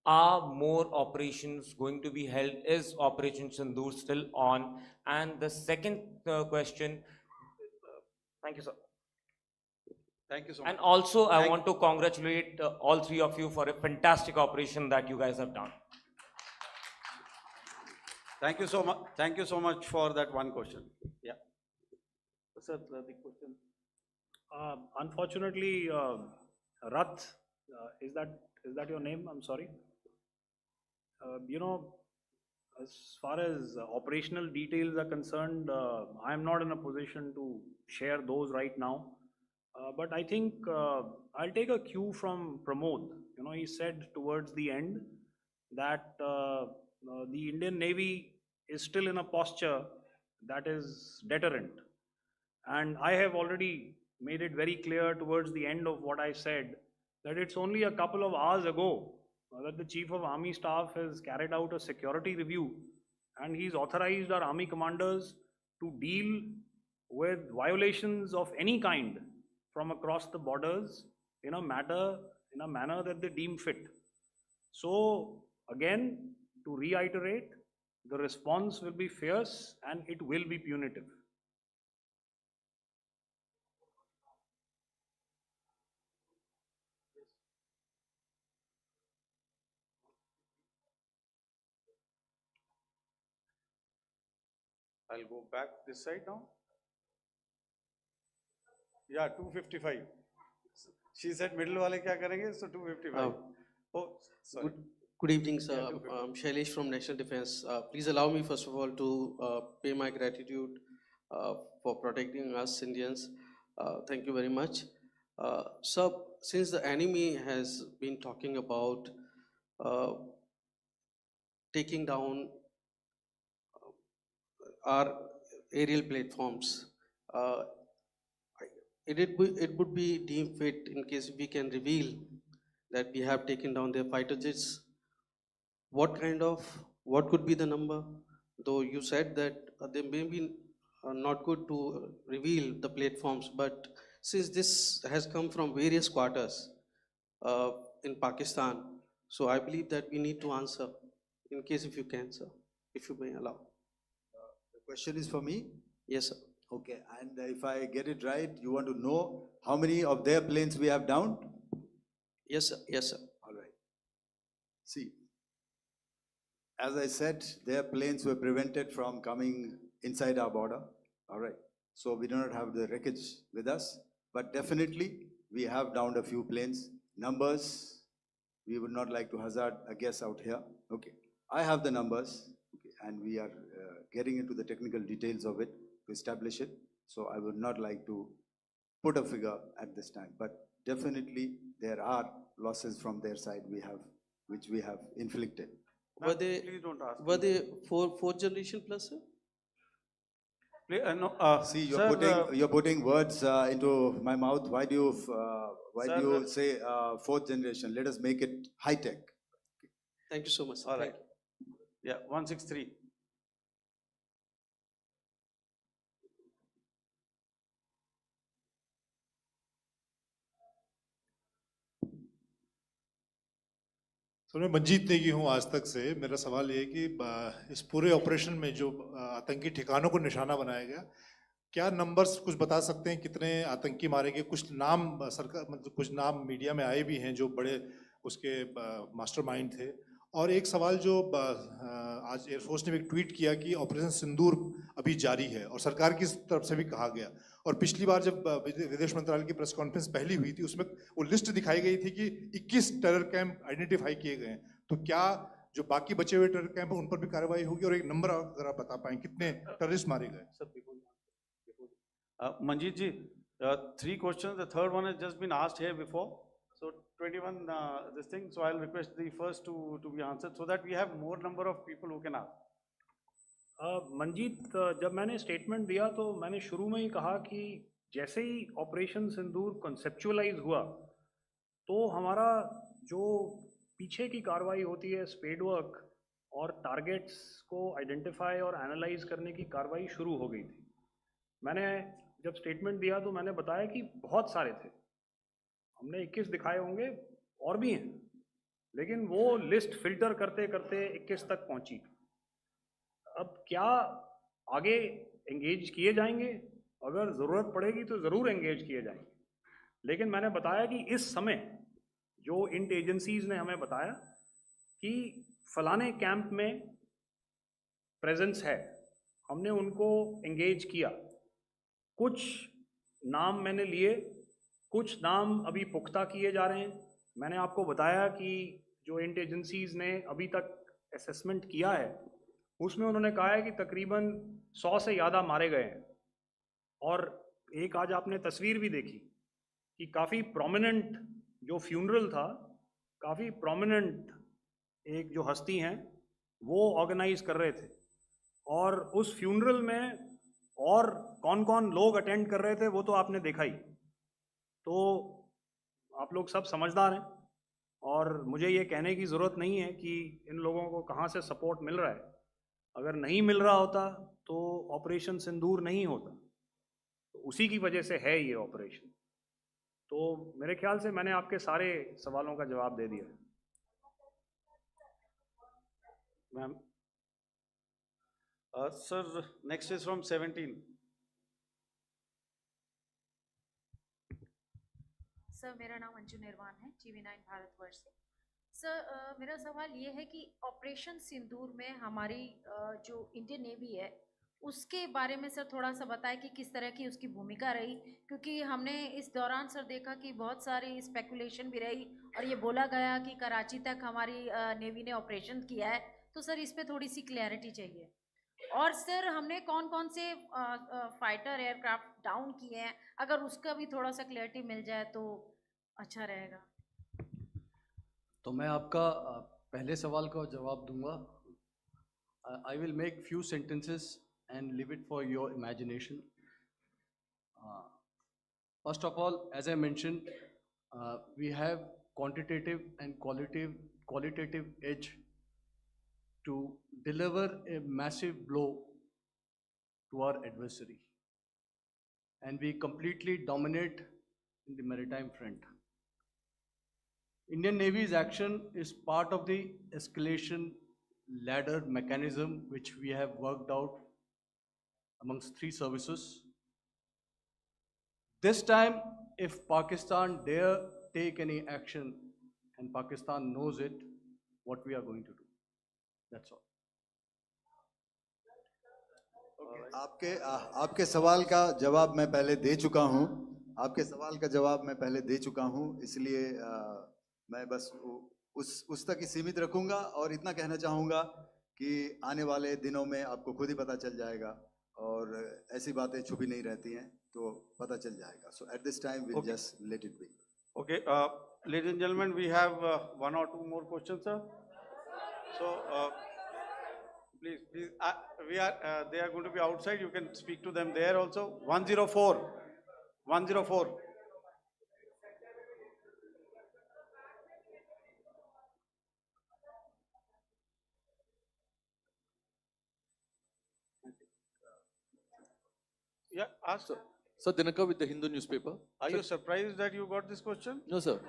Are more operations going to be held? Is Operation Sindoor still on? And the second question, thank you, sir. Thank you so much. And also, I want to congratulate all three of you for a fantastic operation that you guys have done. Thank you so much. Thank you so much for that one question. Yeah. Sir, the question. Unfortunately, Rath, is that your name? I'm sorry. You know, as far as operational details are concerned, I am not in a position to share those right now. But I think I'll take a cue from Pramod. You know, he said towards the end that the Indian Navy is still in a posture that is deterrent. And I have already made it very clear towards the end of what I said that it's only a couple of hours ago that the Chief of Army Staff has carried out a security review, and he's authorized our Army commanders to deal with violations of any kind from across the borders in a manner that they deem fit. So again, to reiterate, the response will be fierce and it will be punitive. I'll go back this side now. Yeah, 255. She said middle wale kya karenge, so 255. Oh, sorry. Good evening, sir. Yeah, 255. I'm Shailesh from National Defense. Please allow me, first of all, to pay my gratitude for protecting us Indians. Thank you very much. Sir, since the enemy has been talking about taking down our aerial platforms, it would be deemed fit in case we can reveal that we have taken down their fighter jets. What could be the number? Though you said that they may be not good to reveal the platforms, but since this has come from various quarters in Pakistan, so I believe that we need to answer, in case if you can, sir, if you may allow. The question is for me? Yes, sir. Okay, and if I get it right, you want to know how many of their planes we have downed? Yes, sir. Yes, sir. All right. See, as I said, their planes were prevented from coming inside our border. All right. So we do not have the wreckage with us, but definitely we have downed a few planes. Numbers, we would not like to hazard a guess out here. Okay. I have the numbers, okay, and we are getting into the technical details of it to establish it. So I would not like to put a figure at this time, but definitely there are losses from their side which we have inflicted. Were they Please don't ask. were they fourth generation plus, sir? No, See, sir, you're putting words into my mouth. Why do Sir, you say fourth generation? Let us make it high tech. Thank you so much, sir. all Thank right. you. Yeah, 163. तो मैं मंजीत नेगी हूँ आज तक से। मेरा सवाल ये है कि इस पूरे ऑपरेशन में जो आतंकी ठिकानों को निशाना बनाया गया, क्या नंबर्स कुछ बता सकते हैं कितने आतंकी मारे गए? कुछ नाम सरकार मतलब कुछ नाम मीडिया में आए भी हैं जो बड़े उसके मास्टरमाइंड थे। और एक सवाल जो आज एयरफोर्स ने भी एक ट्वीट किया कि ऑपरेशन सिंदूर अभी जारी है और सरकार की तरफ से भी कहा गया। और पिछली बार जब विदेश मंत्रालय की प्रेस कॉन्फ्रेंस पहली हुई थी उसमें वो लिस्ट दिखाई गई थी कि 21 टेरर कैंप आइडेंटिफाई किए गए हैं। तो क्या जो बाकी बचे हुए टेरर कैंप हैं उन पर भी कार्रवाई होगी? और एक नंबर अगर आप बता पाएं कितने टेररिस्ट मारे गए? Manjeet ji, 3 questions. The third one has just been asked here before. So 21 this thing. So I'll request the first to be answered so that we have more number of people who can ask. Manjeet, जब मैंने statement दिया तो मैंने शुरू में ही कहा कि जैसे ही ऑपरेशन सिंदूर कॉन्सेप्चुअलाइज हुआ तो हमारा जो पीछे की कार्रवाई होती है स्पेड वर्क और टारगेट्स को आइडेंटिफाई और एनालाइज करने की कार्रवाई शुरू हो गई थी। मैंने जब स्टेटमेंट दिया तो मैंने बताया कि बहुत सारे थे, हमने 21 दिखाए होंगे और भी हैं, लेकिन वो लिस्ट फिल्टर करते करते 21 तक पहुंची। अब क्या आगे एंगेज किए जाएंगे? अगर ज़रूरत पड़ेगी तो ज़रूर एंगेज किए जाएंगे, लेकिन मैंने बताया कि इस समय जो इंट एजेंसीज ने हमें बताया कि फलाने कैंप में प्रेजेंस है, हमने उनको एंगेज किया। कुछ नाम मैंने लिए, कुछ नाम अभी पुख्ता किए जा रहे हैं। मैंने आपको बताया कि जो इंट एजेंसीज ने अभी तक असेसमेंट किया है उसमें उन्होंने कहा है कि तकरीबन 100 से ज़्यादा मारे गए हैं। और एक आज आपने तस्वीर भी देखी कि काफ़ी प्रोमिनेंट जो फ्यूनरल था, काफ़ी प्रोमिनेंट एक जो हस्ती हैं वो ऑर्गेनाइज कर रहे थे, और उस फ्यूनरल में और कौन कौन लोग अटेंड कर रहे थे वो तो आपने देखा ही। तो आप लोग सब समझदार हैं और मुझे ये कहने की ज़रूरत नहीं है कि इन लोगों को कहाँ से सपोर्ट मिल रहा है। अगर नहीं मिल रहा होता तो ऑपरेशन सिंदूर नहीं होता, तो उसी की वजह से है ये ऑपरेशन। तो मेरे ख्याल से मैंने आपके सारे सवालों का जवाब दे दिया है। Ma'am. Sir, next is from 17. Sir, मेरा नाम अंजू निर्वाण है, TV9 भारतवर्ष से। सर, मेरा सवाल ये है कि ऑपरेशन सिंदूर में हमारी जो इंडियन नेवी है उसके बारे में सर थोड़ा सा बताएं कि किस तरह की उसकी भूमिका रही, क्योंकि हमने इस दौरान सर देखा कि बहुत सारी स्पेकुलेशन भी रही और ये बोला गया कि कराची तक हमारी नेवी ने ऑपरेशन किया है। तो सर इस पे थोड़ी सी क्लैरिटी चाहिए। और सर हमने कौन कौन से फाइटर एयरक्राफ्ट डाउन किए हैं, अगर उसका भी थोड़ा सा क्लैरिटी मिल जाए तो अच्छा रहेगा। तो मैं आपका पहले सवाल का जवाब दूंगा। I will make few sentences and leave it for your imagination. First of all, as I mentioned, we have quantitative and qualitative edge to deliver a massive blow to our adversary, and we completely dominate in the maritime front. Indian Navy's action is part of the escalation ladder mechanism which we have worked out amongst 3 services. This time, if Pakistan dare take any action, and Pakistan knows it, what we are going to do. That's all. आपके सवाल का जवाब मैं पहले दे चुका हूं। आपके सवाल का जवाब मैं पहले दे चुका हूं, इसलिए मैं बस उस तक ही सीमित रखूंगा और इतना कहना चाहूंगा कि आने वाले दिनों में आपको खुद ही पता चल जाएगा और ऐसी बातें छुपी नहीं रहती हैं, तो पता चल जाएगा। So at this time we'll just let it be. Okay, ladies and gentlemen, we have 1 or 2 more questions, sir. So please, they are going to be outside. You can speak to them there also. 104, 104. Yeah, ask. Sir, Dinakar with the Hindu newspaper. Are you surprised that you got this question? No, sir.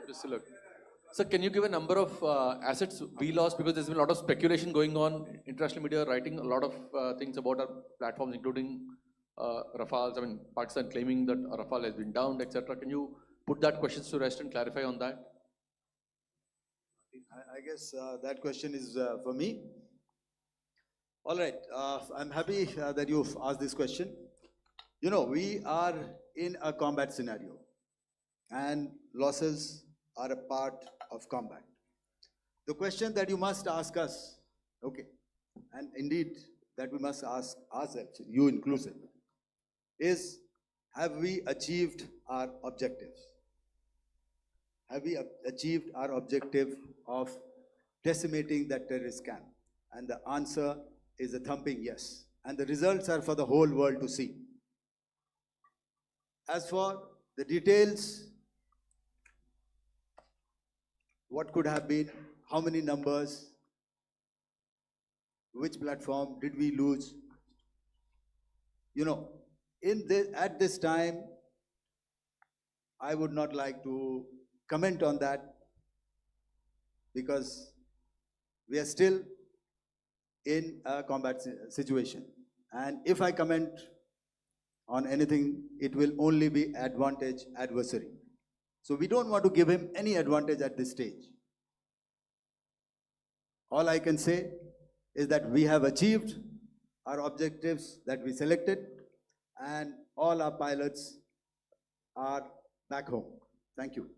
Just look. Sir, can you give a number of assets we lost, because there's been a lot of speculation going on, international media writing a lot of things about our platforms, including Rafales. I mean, Pakistan claiming that Rafale has been downed, etc. Can you put that question to rest and clarify on that? I guess that question is for me. All right, I'm happy that you've asked this question. You know, we are in a combat scenario, and losses are a part of combat. The question that you must ask us, okay, and indeed that we must ask ourselves, you inclusive, is have we achieved our objectives? Have we achieved our objective of decimating that terrorist camp? And the answer is a thumping yes. And the results are for the whole world to see. As for the details, what could have been, how many numbers, which platform did we lose? You know, at this time, I would not like to comment on that, because we are still in a combat situation. And if I comment on anything, it will only be advantage adversary. So we don't want to give him any advantage at this stage. All I can say is that we have achieved our objectives that we selected, and all our pilots are back home. Thank you.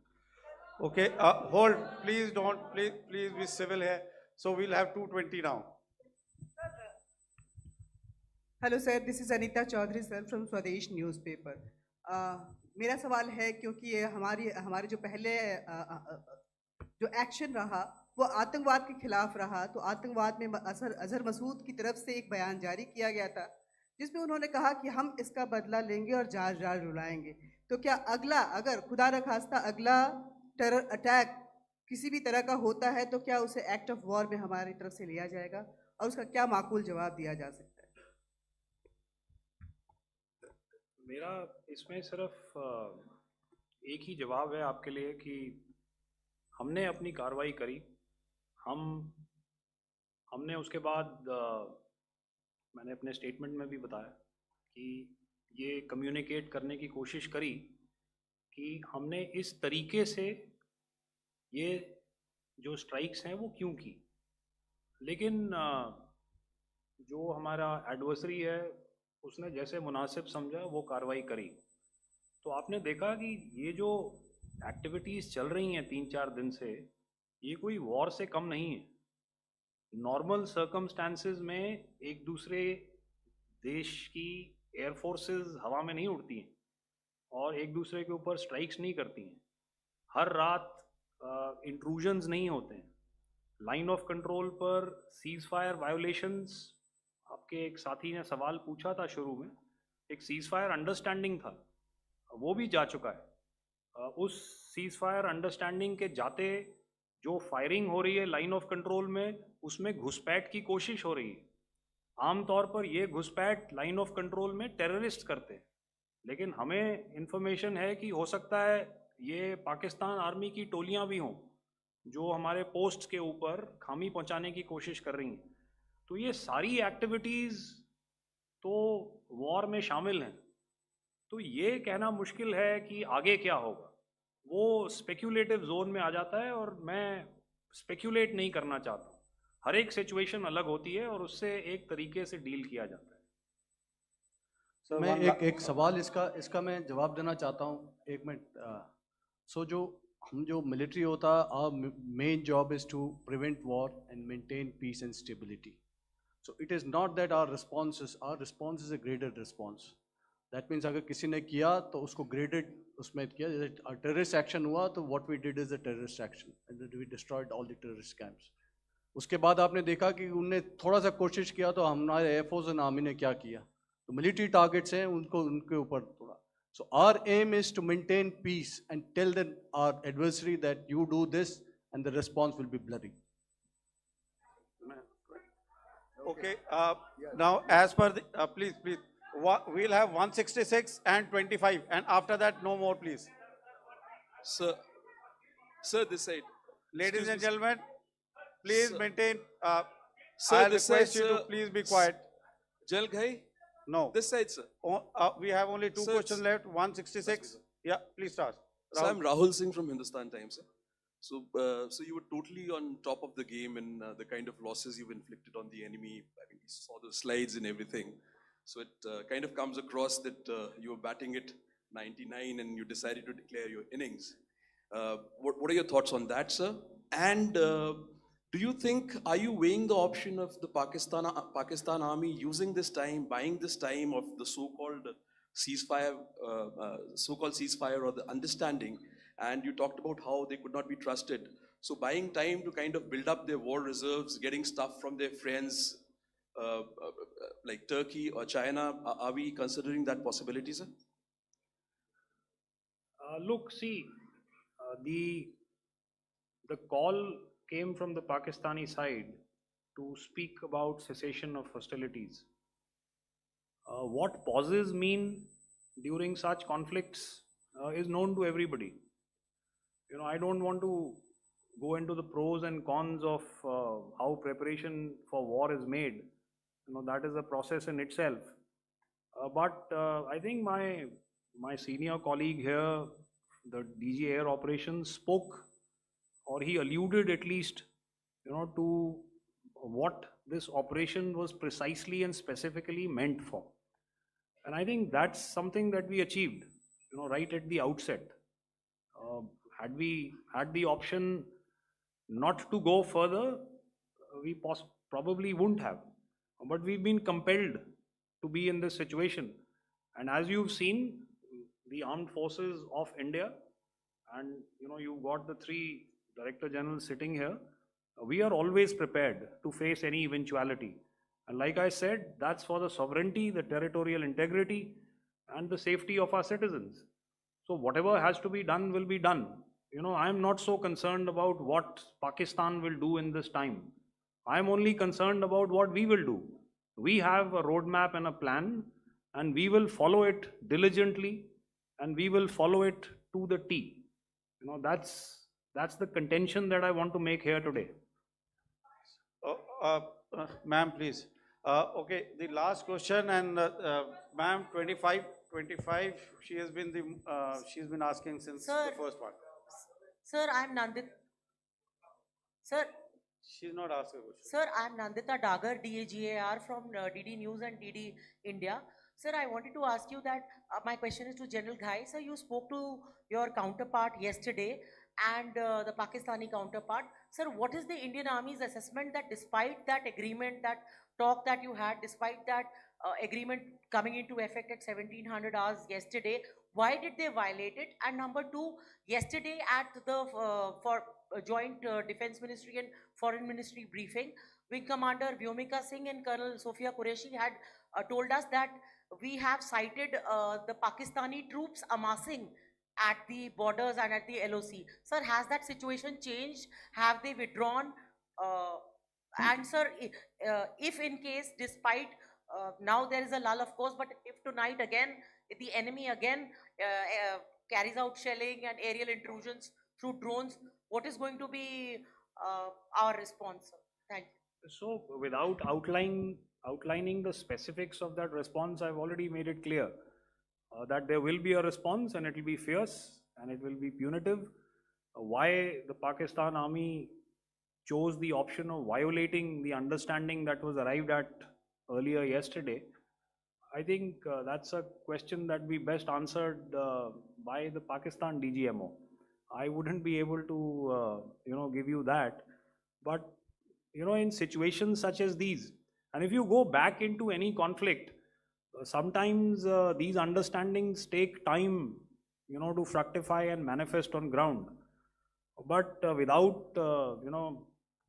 Okay, hold. Please don't. Please be civil here. So we'll have 220 now. Hello sir, this is Anita Chaudhary sir from Swadesh newspaper. मेरा सवाल है, क्योंकि ये हमारे जो पहले जो action रहा वो आतंकवाद के खिलाफ रहा, तो आतंकवाद में अजहर मसूद की तरफ से एक बयान जारी किया गया था जिसमें उन्होंने कहा कि हम इसका बदला लेंगे और जाज रुलाएंगे। तो क्या अगला, अगर खुदा न खास्ता अगला टेरर अटैक किसी भी तरह का होता है, तो क्या उसे एक्ट ऑफ वॉर में हमारी तरफ से लिया जाएगा और उसका क्या माकूल जवाब दिया जा सकता है? मेरा इसमें सिर्फ एक ही जवाब है आपके लिए कि हमने अपनी कार्रवाई करी। हमने उसके बाद मैंने अपने स्टेटमेंट में भी बताया कि ये कम्युनिकेट करने की कोशिश करी कि हमने इस तरीके से ये जो स्ट्राइक्स हैं वो क्यों की। लेकिन जो हमारा एडवर्सरी है उसने जैसे मुनासिब समझा वो कार्रवाई करी। तो आपने देखा कि ये जो एक्टिविटीज़ चल रही हैं 3-4 दिन से, ये कोई वॉर से कम नहीं है। नॉर्मल सर्कमस्टांसेस में एक दूसरे देश की एयर फोर्सेस हवा में नहीं उड़ती हैं और एक दूसरे के ऊपर स्ट्राइक्स नहीं करती हैं। हर रात इंट्रूजन्स नहीं होते हैं। लाइन ऑफ कंट्रोल पर सीज फायर वायोलेशंस, आपके एक साथी ने सवाल पूछा था शुरू में, एक सीज फायर अंडरस्टैंडिंग था, वो भी जा चुका है। उस सीज फायर अंडरस्टैंडिंग के जाते जो फायरिंग हो रही है लाइन ऑफ कंट्रोल में, उसमें घुसपैठ की कोशिश हो रही है। आमतौर पर ये घुसपैठ लाइन ऑफ कंट्रोल में टेररिस्ट करते हैं, लेकिन हमें इंफॉर्मेशन है कि हो सकता है ये पाकिस्तान आर्मी की टोलियां भी हों जो हमारे पोस्ट के ऊपर खामी पहुंचाने की कोशिश कर रही हैं। तो ये सारी एक्टिविटीज़ तो वॉर में शामिल हैं। तो ये कहना मुश्किल है कि आगे क्या होगा, वो स्पेक्यूलेटिव जोन में आ जाता है और मैं स्पेक्यूलेट नहीं करना चाहता। हर एक सिचुएशन अलग होती है और उससे एक तरीके से डील किया जाता है। मैं एक सवाल इसका मैं जवाब देना चाहता हूँ, 1 मिनट। जो मिलिट्री होता है, our main job is to prevent war and maintain peace and stability. So it is not that our response is a graded response. That means अगर किसी ने किया तो उसको graded उसमें किया, जैसे terrorist action हुआ तो what we did is a terrorist action and we destroyed all the terrorist camps. उसके बाद आपने देखा कि उनने थोड़ा सा कोशिश किया तो हमारे एयरफोर्स एंड आर्मी ने क्या किया, तो मिलिट्री टारगेट्स हैं उनको उनके ऊपर थोड़ा. So our aim is to maintain peace and tell our adversary that you do this and the response will be bloody. Okay, now as per the, please, we'll have 166 and 25, and after that, no more, please. Sir, this side. Ladies and gentlemen, please maintain, Sir, I'll this request side, you to sir. please be quiet. Jal Ghai? No. This side, sir. We have only two Sir, questions left, 166. Yeah, please start. So I'm Rahul Singh from Hindustan Times, sir. So you were totally on top of the game in the kind of losses you've inflicted on the enemy. I mean, we saw the slides and everything. So it kind of comes across that you were batting it 99 and you decided to declare your innings. What are your thoughts on that, sir? And do you think, are you weighing the option of the Pakistan army using this time, buying this time of the so-called ceasefire, or the understanding? And you talked about how they could not be trusted. So buying time to kind of build up their war reserves, getting stuff from their friends like Turkey or China, are we considering that possibility, sir? Look, see, the call came from the Pakistani side to speak about cessation of hostilities. What pauses mean during such conflicts is known to everybody. You know, I don't want to go into the pros and cons of how preparation for war is made. You know, that is a process in itself. But I think my senior colleague here, the DG Air Operations, spoke, or he alluded at least, you know, to what this operation was precisely and specifically meant for. And I think that's something that we achieved, you know, right at the outset. Had we had the option not to go further, we probably wouldn't have. But we've been compelled to be in this situation. And as you've seen, the armed forces of India, and you know, you've got the three Director Generals sitting here, we are always prepared to face any eventuality. And like I said, that's for the sovereignty, the territorial integrity, and the safety of our citizens. So whatever has to be done will be done. You know, I'm not so concerned about what Pakistan will do in this time. I'm only concerned about what we will do. We have a roadmap and a plan, and we will follow it diligently, and we will follow it to the T. You know, that's the contention that I want to make here today. Ma'am, please. Okay, the last question, and ma'am, 25, she's been asking since the first one. Sir, I'm Nandita. Sir. She's not asking a question. Sir, I'm Nandita Dagar, DAGAR from DD News and DD India. Sir, I wanted to ask you that my question is to General Ghai. Sir, you spoke to your counterpart yesterday and the Pakistani counterpart. Sir, what is the Indian Army's assessment that despite that agreement, that talk that you had, despite that agreement coming into effect at 1700 hours yesterday, why did they violate it? And number two, yesterday at the joint Defense Ministry and Foreign Ministry briefing, Wing Commander Vyomika Singh and Colonel Sophia Qureshi had told us that we have cited the Pakistani troops amassing at the borders and at the LOC. Sir, has that situation changed? Have they withdrawn? And sir, if in case, despite now there is a lull, of course, but if tonight again, if the enemy again carries out shelling and aerial intrusions through drones, what is going to be our response, sir? Thank you. So without outlining the specifics of that response, I've already made it clear that there will be a response, and it will be fierce and it will be punitive. Why the Pakistan Army chose the option of violating the understanding that was arrived at earlier yesterday, I think that's a question that we best answered by the Pakistan DGMO. I wouldn't be able to, give you that. But, in situations such as these, and if you go back into any conflict, sometimes these understandings take time, to fructify and manifest on ground. But without,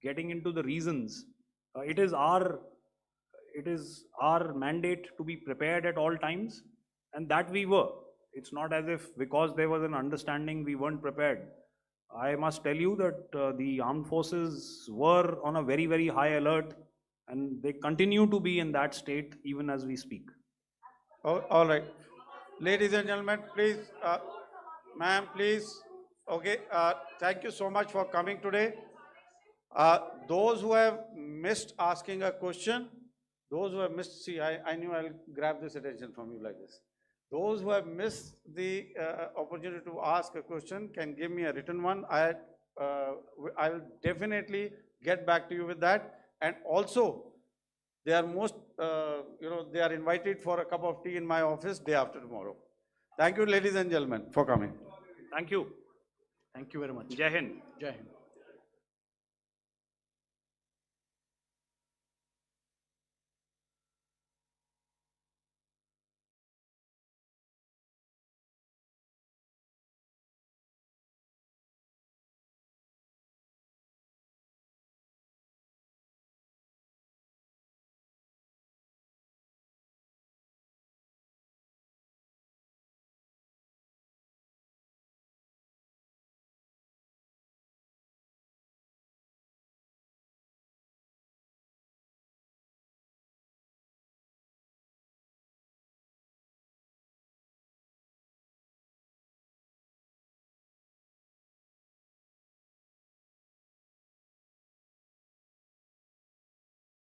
getting into the reasons. It is our mandate to be prepared at all times, and that we were. It's not as if because there was an understanding we weren't prepared. I must tell you that the armed forces were on a very, very high alert, and they continue to be in that state even as we speak. All right. Ladies and gentlemen, please, ma'am, please. Okay, thank you so much for coming today. Those who have missed asking a question, those who have missed, see, I knew I'll grab this attention from you like this. Those who have missed the opportunity to ask a question can give me a written one. I will definitely get back to you with that. And also, they are they are invited for a cup of tea in my office day after tomorrow. Thank you, ladies and gentlemen, for coming. Thank you. Thank you very much. Jai Hind. Jai Hind.